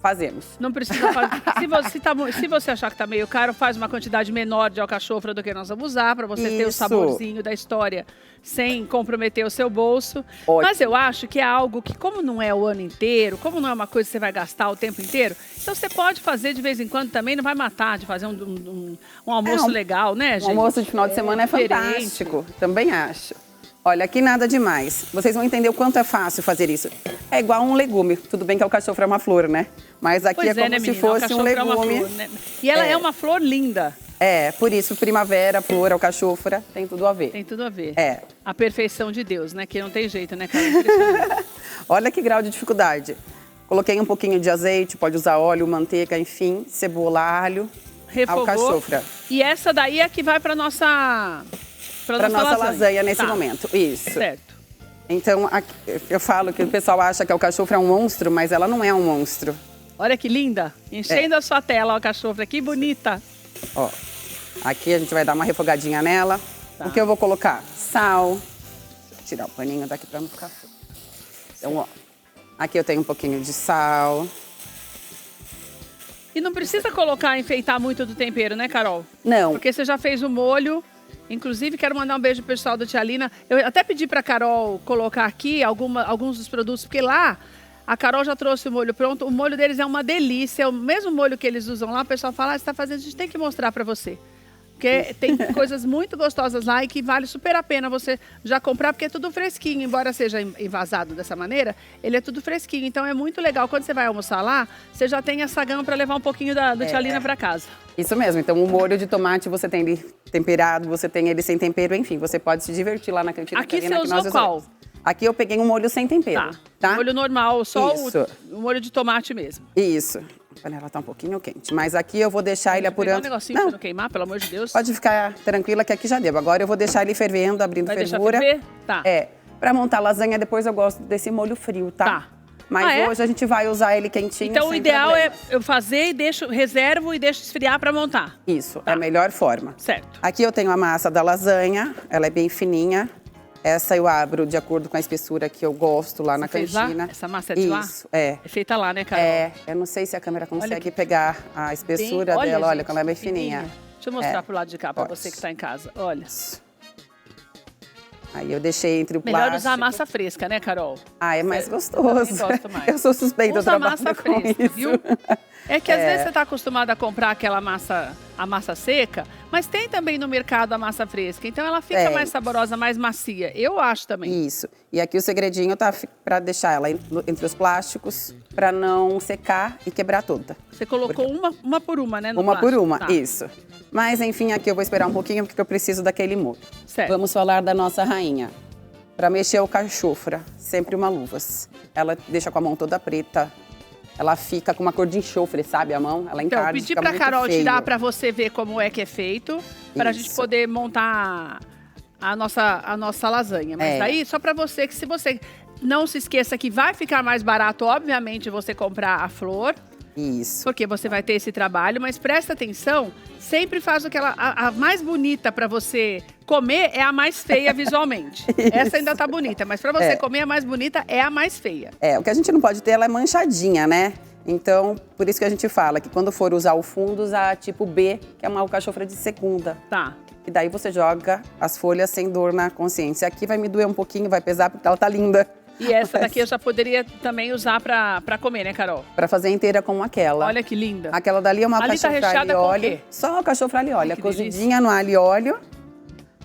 Fazemos. Não precisa fazer. Se você achar que tá meio caro, faz uma quantidade menor de alcachofra do que nós vamos usar, para você ter o saborzinho da história sem comprometer o seu bolso. Ótimo. Mas eu acho que é algo que, como não é o ano inteiro, como não é uma coisa que você vai gastar o tempo inteiro, então você pode fazer de vez em quando também, não vai matar de fazer um almoço legal, né, gente? Um almoço de final de semana é fantástico, também acho. Olha, aqui nada demais. Vocês vão entender o quanto é fácil fazer isso. É igual um legume. Tudo bem que a alcachofra é uma flor, né? Mas aqui é como se fosse um legume. É uma flor, né? E ela é uma flor linda. Por isso, primavera, flor, alcachofra, tem tudo a ver. Tem tudo a ver. É. A perfeição de Deus, né? Que não tem jeito, né, Carol? Olha que grau de dificuldade. Coloquei um pouquinho de azeite, pode usar óleo, manteiga, enfim, cebola, alho, refogou. Alcachofra. E essa daí é que vai para nossa nossa lasanha nesse momento. Isso. Certo. Então, eu falo que o pessoal acha que a alcachofra é um monstro, mas ela não é um monstro. Olha que linda. Enchendo a sua tela, a alcachofra. Que bonita. Ó, aqui a gente vai dar uma refogadinha nela. O que eu vou colocar? Sal. Vou tirar o paninho daqui para não ficar... Então, ó. Aqui eu tenho um pouquinho de sal. E não precisa enfeitar muito do tempero, né, Carol? Não. Porque você já fez o molho. Inclusive, quero mandar um beijo pro pessoal do Tia Lina. Eu até pedi pra Carol colocar aqui alguns dos produtos, porque lá a Carol já trouxe o molho pronto. O molho deles é uma delícia. O mesmo molho que eles usam lá, o pessoal fala, você tá fazendo, a gente tem que mostrar pra você. Porque tem coisas muito gostosas lá e que vale super a pena você já comprar, porque é tudo fresquinho. Embora seja envasado dessa maneira, ele é tudo fresquinho. Então é muito legal. Quando você vai almoçar lá, você já tem essa gama para levar um pouquinho do Tia Lina para casa. Isso mesmo. Então o molho de tomate você tem ele temperado, você tem ele sem tempero, enfim. Você pode se divertir lá na cantina. Aqui você usou qual? Aqui eu peguei um molho sem tempero. Tá? Molho normal, só o molho de tomate mesmo. Isso. A panela tá um pouquinho quente, mas aqui eu vou deixar ele apurando. Um negocinho pra não queimar, pelo amor de Deus. Pode ficar tranquila que aqui já deu. Agora eu vou deixar ele fervendo, abrindo fervura. Deixar ferver? Tá. Pra montar lasanha depois eu gosto desse molho frio, tá? Mas hoje a gente vai usar ele quentinho. Então o ideal é eu fazer e reservo e deixo esfriar pra montar. Isso, é a melhor forma. Certo. Aqui eu tenho a massa da lasanha, ela é bem fininha. Essa eu abro de acordo com a espessura que eu gosto lá na cantina. Lá? Essa massa é de lá? Isso, é. É feita lá, né, Carol? Eu não sei se a câmera consegue pegar a espessura dela. Olha como ela é bem fininha. Deixa eu mostrar pro lado de cá, pra você que tá em casa. Olha. Aí eu deixei entre o plástico. Melhor usar a massa fresca, né, Carol? É mais gostoso. Eu gosto mais. Eu sou suspeita, eu trabalho massa com fresca, isso. viu? É que às vezes você tá acostumada a comprar aquela massa, a massa seca, mas tem também no mercado a massa fresca. Então ela fica mais saborosa, mais macia. Eu acho também. Isso. E aqui o segredinho tá para deixar ela entre os plásticos, para não secar e quebrar toda. Você colocou uma por uma, né? Uma por uma, isso. Mas enfim, aqui eu vou esperar um pouquinho porque eu preciso daquele molho. Certo. Vamos falar da nossa rainha. Para mexer o alcachofra, sempre uma luvas. Ela deixa com a mão toda preta. Ela fica com uma cor de enxofre, sabe, a mão? Ela encarna, então, pedi pra Carol tirar pra você ver como é que é feito, pra gente poder montar a nossa lasanha. Mas daí, só pra você, que se você não se esqueça que vai ficar mais barato, obviamente, você comprar a flor. Isso. Porque você vai ter esse trabalho, mas presta atenção, sempre faz aquela... A mais bonita para você comer é a mais feia visualmente. Essa ainda tá bonita, mas para você comer a mais bonita é a mais feia. O que a gente não pode ter, ela é manchadinha, né? Então, por isso que a gente fala que quando for usar o fundo, usar tipo B, que é uma alcachofra de segunda. Tá. E daí você joga as folhas sem dor na consciência. Aqui vai me doer um pouquinho, vai pesar, porque ela tá linda. E essa daqui eu já poderia também usar pra comer, né, Carol? Pra fazer inteira como aquela. Olha que linda. Aquela dali é uma Ali tá alcachofra recheada alho e com o óleo. quê? Só alcachofra alho e óleo. que Cozidinha no alho e óleo.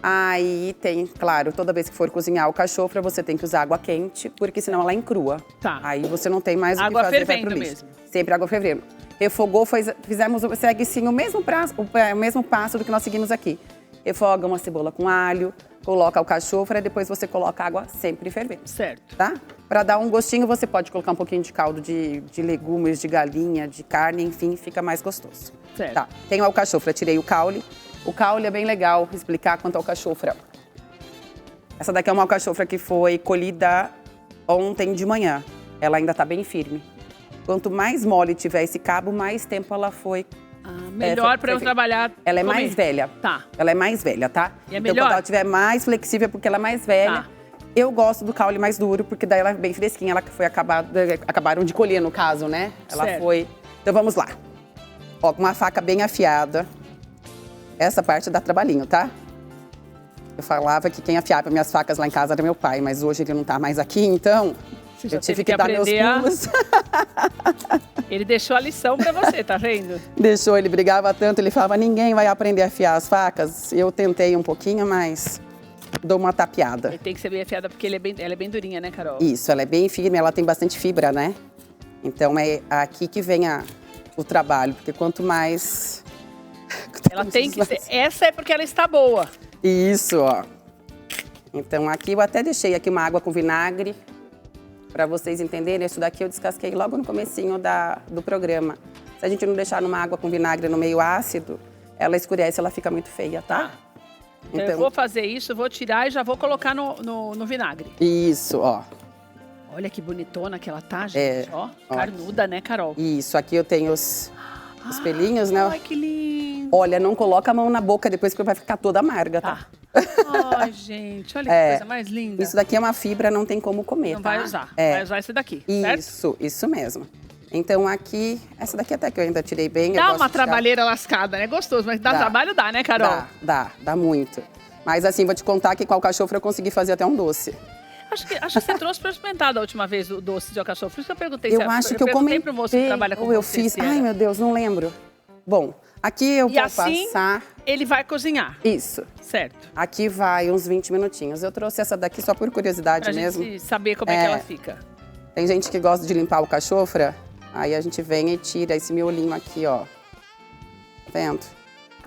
Aí tem, claro, toda vez que for cozinhar alcachofra, você tem que usar água quente, porque senão ela encrua. Tá. Aí você não tem mais o que Água fazer, vai fervendo pro lixo. mesmo. Sempre água fervendo. Refogou, segue sim o mesmo passo do que nós seguimos aqui. Refoga uma cebola com alho, coloca alcachofra e depois você coloca água sempre fervendo. Certo. Tá? Para dar um gostinho, você pode colocar um pouquinho de caldo de legumes, de galinha, de carne, enfim, fica mais gostoso. Certo. Tá. Tem o alcachofra, tirei o caule. O caule é bem legal explicar quanto ao alcachofra. Essa daqui é uma alcachofra que foi colhida ontem de manhã. Ela ainda tá bem firme. Quanto mais mole tiver esse cabo, mais tempo ela foi. Melhor para eu trabalhar. Ela é comer. mais velha. Tá. Ela é mais velha, tá? E é então, melhor? quando ela tiver mais flexível, porque ela é mais velha. Tá. Eu gosto do caule mais duro, porque daí ela é bem fresquinha. Ela foi acabaram de colher, no caso, né? Ela Certo. foi. Então vamos lá. Ó, com uma faca bem afiada. Essa parte dá trabalhinho, tá? Eu falava que quem afiava minhas facas lá em casa era meu pai, mas hoje ele não tá mais aqui, então Você já eu tive teve que dar meus aprender a- pulos. Ele deixou a lição para você, tá vendo? Deixou, ele brigava tanto, ele falava, ninguém vai aprender a afiar as facas. Eu tentei um pouquinho, mas dou uma tapeada. Ele tem que ser bem afiada porque ela é bem durinha, né, Carol? Isso, ela é bem firme, ela tem bastante fibra, né? Então é aqui que vem o trabalho, porque quanto mais... Ela tem que ser. Essa é porque ela está boa. Isso, ó. Então aqui eu até deixei aqui uma água com vinagre, para vocês entenderem. Isso daqui eu descasquei logo no comecinho do programa. Se a gente não deixar numa água com vinagre no meio ácido, ela escurece, ela fica muito feia, tá? Então eu vou fazer isso, vou tirar e já vou colocar no vinagre. Isso, ó. Olha que bonitona que ela tá, gente. Ó, carnuda, né, Carol? Isso, aqui eu tenho os pelinhos, né? Ai, que lindo. Olha, não coloca a mão na boca depois que vai ficar toda amarga, tá? Ai, gente, olha que coisa mais linda. Isso daqui é uma fibra, não tem como comer, Não tá? vai usar, vai usar esse daqui, certo? Isso mesmo. Então aqui, essa daqui até que eu ainda tirei bem. Dá uma trabalheira lascada, né? Gostoso, mas dá trabalho, dá, né, Carol? Dá muito. Mas assim, vou te contar que com a alcachofra eu consegui fazer até um doce. Acho que você trouxe para experimentar da última vez o doce de alcachofra. Por isso que eu perguntei. Eu acho que eu comentei, pro moço que trabalha com ou eu você, fiz. se Ai, era. meu Deus, não lembro. Bom, aqui eu vou assim, passar. Ele vai cozinhar. Isso. Certo. Aqui vai uns 20 minutinhos. Eu trouxe essa daqui só por curiosidade Pra mesmo. gente saber como é que ela fica. Tem gente que gosta de limpar o alcachofra, aí a gente vem e tira esse miolinho aqui, ó. Tá vendo?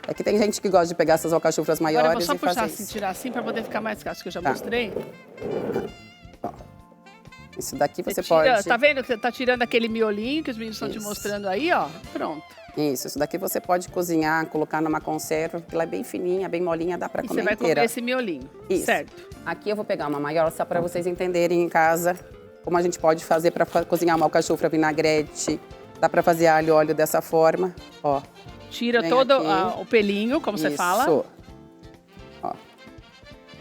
Aqui tem gente que gosta de pegar essas alcachofras maiores Agora eu vou só e fazer puxar isso. assim, tirar assim, pra poder ficar mais fácil, que eu já mostrei. Ó. Isso daqui você tira, pode... Tá vendo que você tá tirando aquele miolinho que os meninos estão te mostrando aí, ó? Pronto. Isso daqui você pode cozinhar, colocar numa conserva, porque ela é bem fininha, bem molinha, dá pra E comer você vai inteira. comer esse miolinho. Isso. Certo. Aqui eu vou pegar uma maior só para vocês entenderem em casa como a gente pode fazer para cozinhar uma alcachofra vinagrete. Dá para fazer alho e óleo dessa forma, ó. Tira Vem todo aqui. o pelinho, como você fala. Isso. Ó.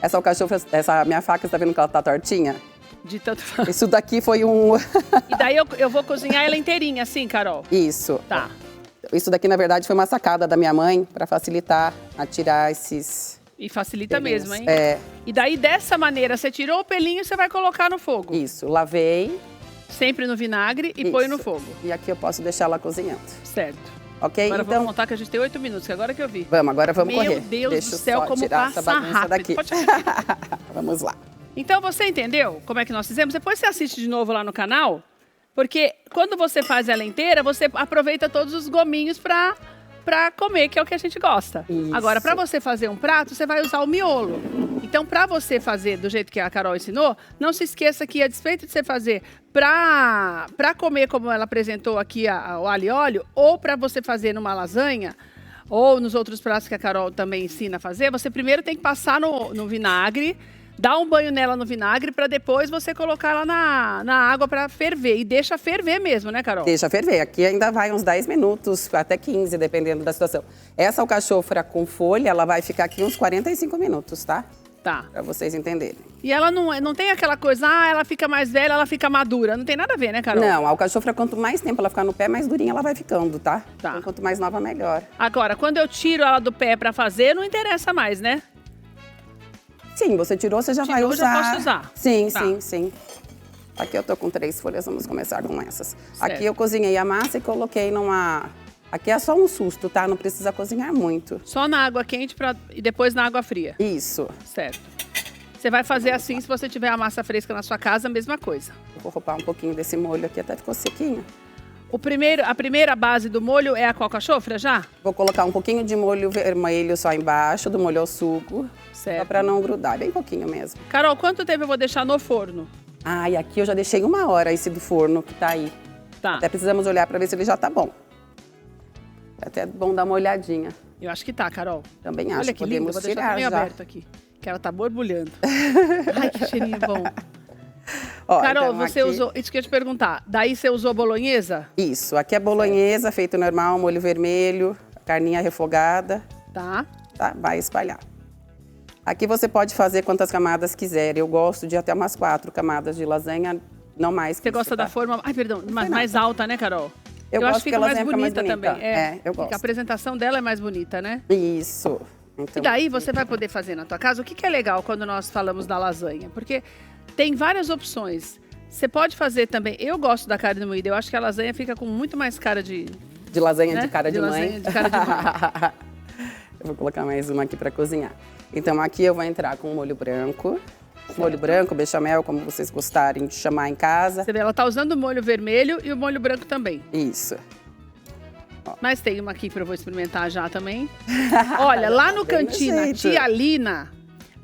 Essa alcachofra, essa minha faca, você tá vendo que ela tá tortinha? De tanto... Isso daqui foi um... E daí eu vou cozinhar ela inteirinha, assim, Carol? Isso. Tá. Isso daqui, na verdade, foi uma sacada da minha mãe para facilitar a tirar esses... E facilita pelinhos. mesmo, hein? É. E daí, dessa maneira, você tirou o pelinho e você vai colocar no fogo. Isso. Lavei. Sempre no vinagre e põe no fogo. E aqui eu posso deixar ela cozinhando. Certo. Ok? Agora então... vamos contar que a gente tem 8 minutos, que agora que eu vi. Agora vamos correr. Meu Deus Deixa do eu céu, só como tirar essa passa bagunça rápido. daqui. Pode Vamos lá. Então, você entendeu como é que nós fizemos? Depois você assiste de novo lá no canal, porque quando você faz ela inteira, você aproveita todos os gominhos pra comer, que é o que a gente gosta. Isso. Agora, pra você fazer um prato, você vai usar o miolo. Então, pra você fazer do jeito que a Carol ensinou, não se esqueça que, a despeito de você fazer pra comer como ela apresentou aqui o alho e óleo, ou pra você fazer numa lasanha, ou nos outros pratos que a Carol também ensina a fazer, você primeiro tem que passar no vinagre, dá um banho nela no vinagre para depois você colocar ela na água para ferver. E deixa ferver mesmo, né, Carol? Deixa ferver. Aqui ainda vai uns 10 minutos, até 15, dependendo da situação. Essa alcachofra com folha, ela vai ficar aqui uns 45 minutos, tá? Tá. Pra vocês entenderem. E ela não tem aquela coisa, ela fica mais velha, ela fica madura. Não tem nada a ver, né, Carol? Não, a alcachofra, quanto mais tempo ela ficar no pé, mais durinha ela vai ficando, tá? Tá. Então, quanto mais nova, melhor. Agora, quando eu tiro ela do pé pra fazer, não interessa mais, né? Sim, você tirou, você já vai usar. Já posso usar. Sim, Tá. sim. Aqui eu tô com 3 folhas, vamos começar com essas. Certo. Aqui eu cozinhei a massa e coloquei numa... Aqui é só um susto, tá? Não precisa cozinhar muito. Só na água quente e depois na água fria. Isso. Certo. Você vai fazer assim se você tiver a massa fresca na sua casa, a mesma coisa. Eu vou roupar um pouquinho desse molho aqui, até ficou sequinho. A primeira base do molho é a alcachofra já? Vou colocar um pouquinho de molho vermelho só embaixo, do molho ao suco. Certo. Só pra não grudar, bem pouquinho mesmo. Carol, quanto tempo eu vou deixar no forno? Ah, e aqui eu já deixei 1 hora esse do forno que tá aí. Tá. Até precisamos olhar pra ver se ele já tá bom. É até bom dar uma olhadinha. Eu acho que tá, Carol. Também acho. Olha que lindo, Podemos vou deixar tirar meio já. aberto aqui. Que ela tá borbulhando. Ai, que cheirinho bom. Ó, Carol, então você aqui- usou... Isso que eu ia te perguntar. Daí você usou bolonhesa? Isso, aqui é bolonhesa, feito normal, molho vermelho, carninha refogada, Tá. tá? Vai espalhar. Aqui você pode fazer quantas camadas quiser. Eu gosto de até umas 4 camadas de lasanha, não mais que Você isso, gosta da tá? forma... Ai, perdão. Mais nada. alta, né, Carol? Eu acho gosto que que a fica mais lasanha fica mais bonita bonita. também. É, eu Fica- gosto. A apresentação dela é mais bonita, né? Isso. Então, E daí você vai poder fazer na tua casa. O que é legal quando nós falamos da lasanha? Porque tem várias opções. Você pode fazer também... Eu gosto da carne moída. Eu acho que a lasanha fica com muito mais cara de... de lasanha né? de cara de, lasanha mãe. de cara de mãe. Eu vou colocar mais uma aqui para cozinhar. Então aqui eu vou entrar com molho branco. Molho branco, bechamel, como vocês gostarem de chamar em casa. Você vê, ela tá usando o molho vermelho e o molho branco também. Isso. Mas tem uma aqui que eu vou experimentar já também. Olha, lá no Bem no Cantina jeito. Tia Lina,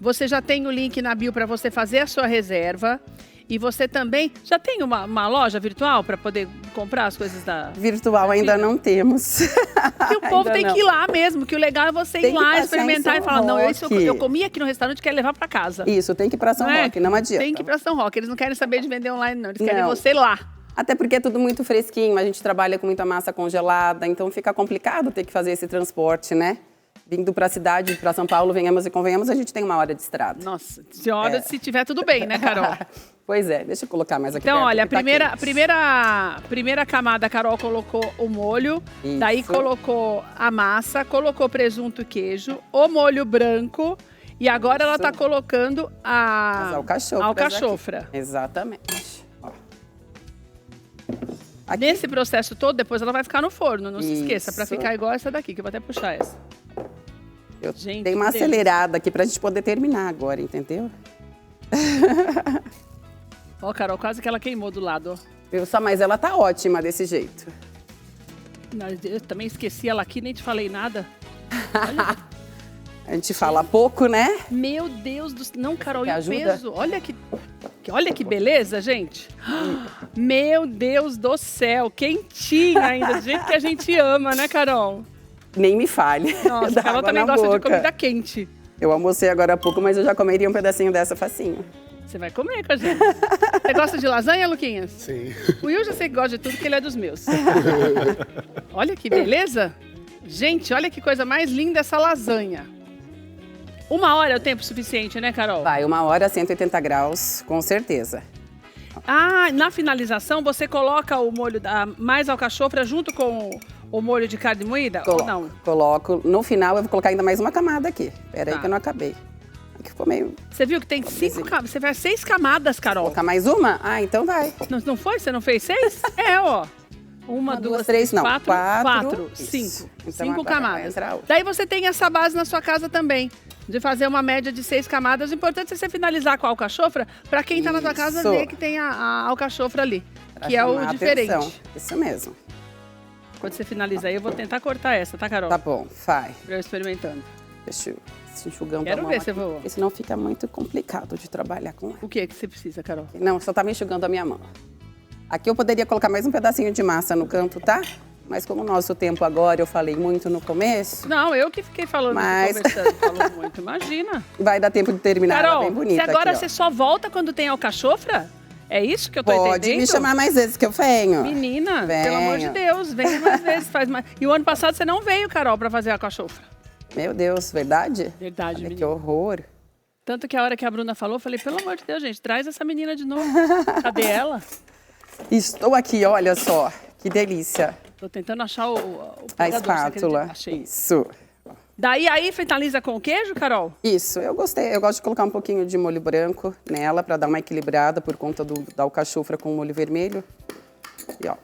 você já tem o link na bio para você fazer a sua reserva. E você também já tem uma loja virtual para poder comprar as coisas da... Virtual ainda não temos. Que o povo Ainda tem não. que ir lá mesmo, que o legal é você Tem ir que lá, passar em experimentar e São falar, não, isso Roque. eu comi aqui no restaurante e quero levar para casa. Isso, tem que ir para São é? Roque, não adianta. Tem que ir para São Roque, eles não querem saber de vender online não, eles querem Não. você lá. Até porque é tudo muito fresquinho, a gente trabalha com muita massa congelada, então fica complicado ter que fazer esse transporte, né? Vindo para a cidade, para São Paulo, venhamos e convenhamos, a gente tem 1 hora de estrada. Nossa, de hora se tiver tudo bem, né, Carol? Pois é, deixa eu colocar mais aqui Então, perto, olha, que tá quente. a primeira camada a Carol colocou o molho, Isso. daí colocou a massa, colocou presunto e queijo, o molho branco e agora ela tá colocando As alcachofras alcachofra. aqui. Exatamente. Ó. Aqui. Nesse processo todo, depois ela vai ficar no forno, não se esqueça, para Isso. ficar igual essa daqui, que eu vou até puxar essa. Eu Gente, dei uma que delícia. acelerada aqui pra gente poder terminar agora, entendeu? Ó, Carol, quase que ela queimou do lado, ó. Mas ela tá ótima desse jeito. Eu também esqueci ela aqui, nem te falei nada. A gente fala pouco, né? Meu Deus do céu. Não, Carol, Você e o ajuda? peso? Olha que beleza, gente. Meu Deus do céu, quentinha ainda, do jeito que a gente ama, né, Carol? Nem me fale. Nossa, Dá a Carol água também na gosta de boca. comida quente. Eu almocei agora há pouco, mas eu já comeria um pedacinho dessa facinho. Você vai comer com a gente. Você gosta de lasanha, Luquinhas? Sim. O Will já sei que gosta de tudo, que ele é dos meus. Olha que beleza. Gente, olha que coisa mais linda essa lasanha. 1 hora é o tempo suficiente, né, Carol? Vai, 1 hora, 180 graus, com certeza. Ah, na finalização você coloca o molho mais alcachofra junto com o molho de carne moída? Ou não? Coloco. No final, eu vou colocar ainda mais uma camada aqui. Pera aí Tá. que eu não acabei. Aqui ficou meio... Você viu que tem 5 camadas? Você faz 6 camadas, Carol. Colocar mais uma? Ah, então vai. Não foi? Você não fez 6? É, ó. 1, 2, 3, não. 4, Quatro. 5. Isso. Então 5 agora vai camadas. entrar outra. Daí você tem essa base na sua casa também, de fazer uma média de 6 camadas. O importante é você finalizar com a alcachofra, para quem tá na sua casa Isso. ver que tem a alcachofra ali, Pra que é o chamar a diferente. atenção. Isso mesmo. Quando você finalizar aí, eu vou tentar cortar essa, tá, Carol? Tá bom, vai. Pra eu experimentando. Deixa eu se enxugando Quero a mão ver aqui, se eu vou- porque senão fica muito complicado de trabalhar com ela. O que você precisa, Carol? Não, só tá me enxugando a minha mão. Aqui eu poderia colocar mais um pedacinho de massa no canto, tá? Mas como o nosso tempo agora, eu falei muito no começo. Não, eu que fiquei falando, conversando, falou muito, imagina. Vai dar tempo de terminar, Carol, ela bem bonita se agora aqui, você só volta quando tem alcachofra? É isso que eu tô entendendo? Pode me chamar mais vezes que eu venho. Menina, venho. Pelo amor de Deus, vem mais vezes. Faz mais. E o ano passado você não veio, Carol, pra fazer a alcachofra. Meu Deus, verdade? Verdade, Olha, menina. que horror. Tanto que a hora que a Bruna falou, eu falei, pelo amor de Deus, gente, traz essa menina de novo. Cadê ela? Estou aqui, olha só. Que delícia. Tô tentando achar o A pegador, espátula. Achei. Isso. Daí aí finaliza com o queijo, Carol? Isso, eu gostei. Eu gosto de colocar um pouquinho de molho branco nela para dar uma equilibrada por conta da alcachofra com molho vermelho. E ó,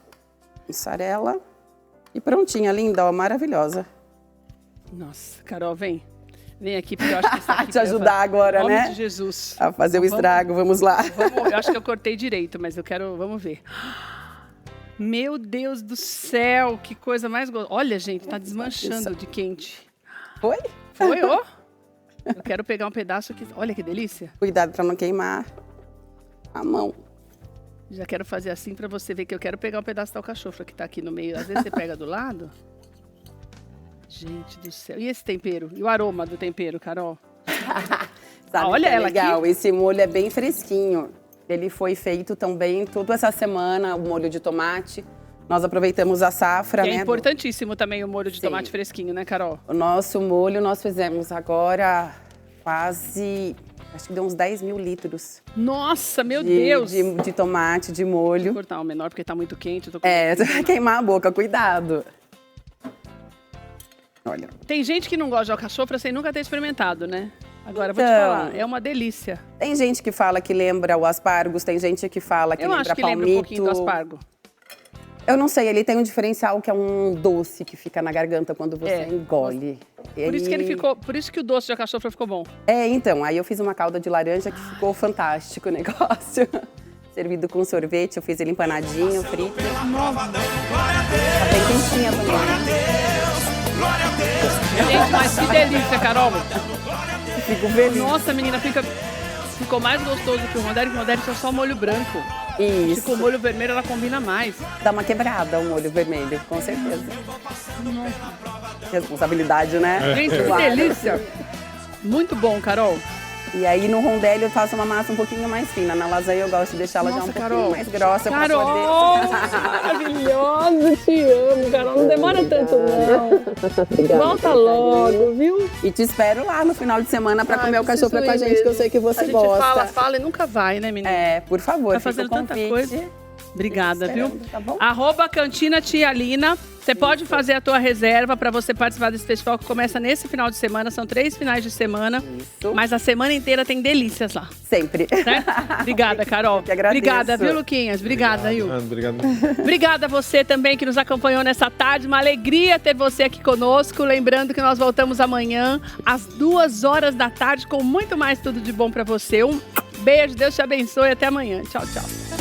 mussarela. E prontinha, linda, ó, maravilhosa. Nossa, Carol, vem. Vem aqui, porque eu acho que isso aqui... Te ajudar agora, né? Em nome né? de Jesus. A fazer o estrago, vamos lá. Eu acho que eu cortei direito, mas eu quero... Vamos ver. Meu Deus do céu, que coisa mais gostosa. Olha, gente, tá desmanchando de quente. Foi? Foi, ó. Eu quero pegar um pedaço aqui. Olha que delícia. Cuidado para não queimar a mão. Já quero fazer assim para você ver que eu quero pegar um pedaço da alcachofra que tá aqui no meio. Às vezes você pega do lado. Gente do céu. E esse tempero? E o aroma do tempero, Carol? Sabe, olha que é ela legal. aqui. Esse molho é bem fresquinho. Ele foi feito também toda essa semana, o molho de tomate. Nós aproveitamos a safra, Que né? é importantíssimo também o molho de tomate fresquinho, né, Carol? O nosso molho nós fizemos agora quase, acho que deu uns 10 mil litros. Nossa, meu Deus! De tomate, de molho. Vou cortar o menor porque tá muito quente. Eu tô com Queimar a boca, cuidado. Olha. Tem gente que não gosta de alcachofra sem nunca ter experimentado, né? Agora, eu vou te Então, falar, é uma delícia. Tem gente que fala que lembra o aspargos, tem gente que fala que eu lembra acho que palmito. lembra um pouquinho do aspargo. Eu não sei, ele tem um diferencial que é um doce que fica na garganta quando você engole. Por isso que ele ficou, por isso que o doce de alcachofra ficou bom. Então, aí eu fiz uma calda de laranja que ficou fantástico o negócio. Servido com sorvete, eu fiz ele empanadinho, frito. Tá bem quentinha também. Gente, mas que delícia, Carol. Fico feliz. Nossa, menina, ficou mais gostoso que o rondelli, porque o rondelli tinha só molho branco. Isso. Com o molho vermelho, ela combina mais. Dá uma quebrada o molho vermelho, com certeza. Responsabilidade, né? Gente, que delícia. Muito bom, Carol. E aí no rondelli eu faço uma massa um pouquinho mais fina. Na lasanha eu gosto de deixar ela já um pouquinho mais grossa pra poder... Maravilhosa, te amo, Carol. Não demora tanto, não. Volta logo, viu? E te espero lá no final de semana pra comer o cachofra com a gente, que eu sei que você gosta. A gente fala e nunca vai, né, menina? Por favor, tá fazendo tanta coisa. Obrigada, viu? Tá bom? @Cantina Tia Lina. Você pode fazer a tua reserva para você participar desse festival que começa nesse final de semana. São 3 finais de semana. Isso. Mas a semana inteira tem delícias lá. Sempre. Né? Obrigada, Carol. Que agradeço. Obrigada, viu, Luquinhas? Obrigada, Yu. Obrigado. Obrigada a você também que nos acompanhou nessa tarde. Uma alegria ter você aqui conosco. Lembrando que nós voltamos amanhã às 2h da tarde com muito mais tudo de bom para você. Um beijo, Deus te abençoe. Até amanhã. Tchau, tchau.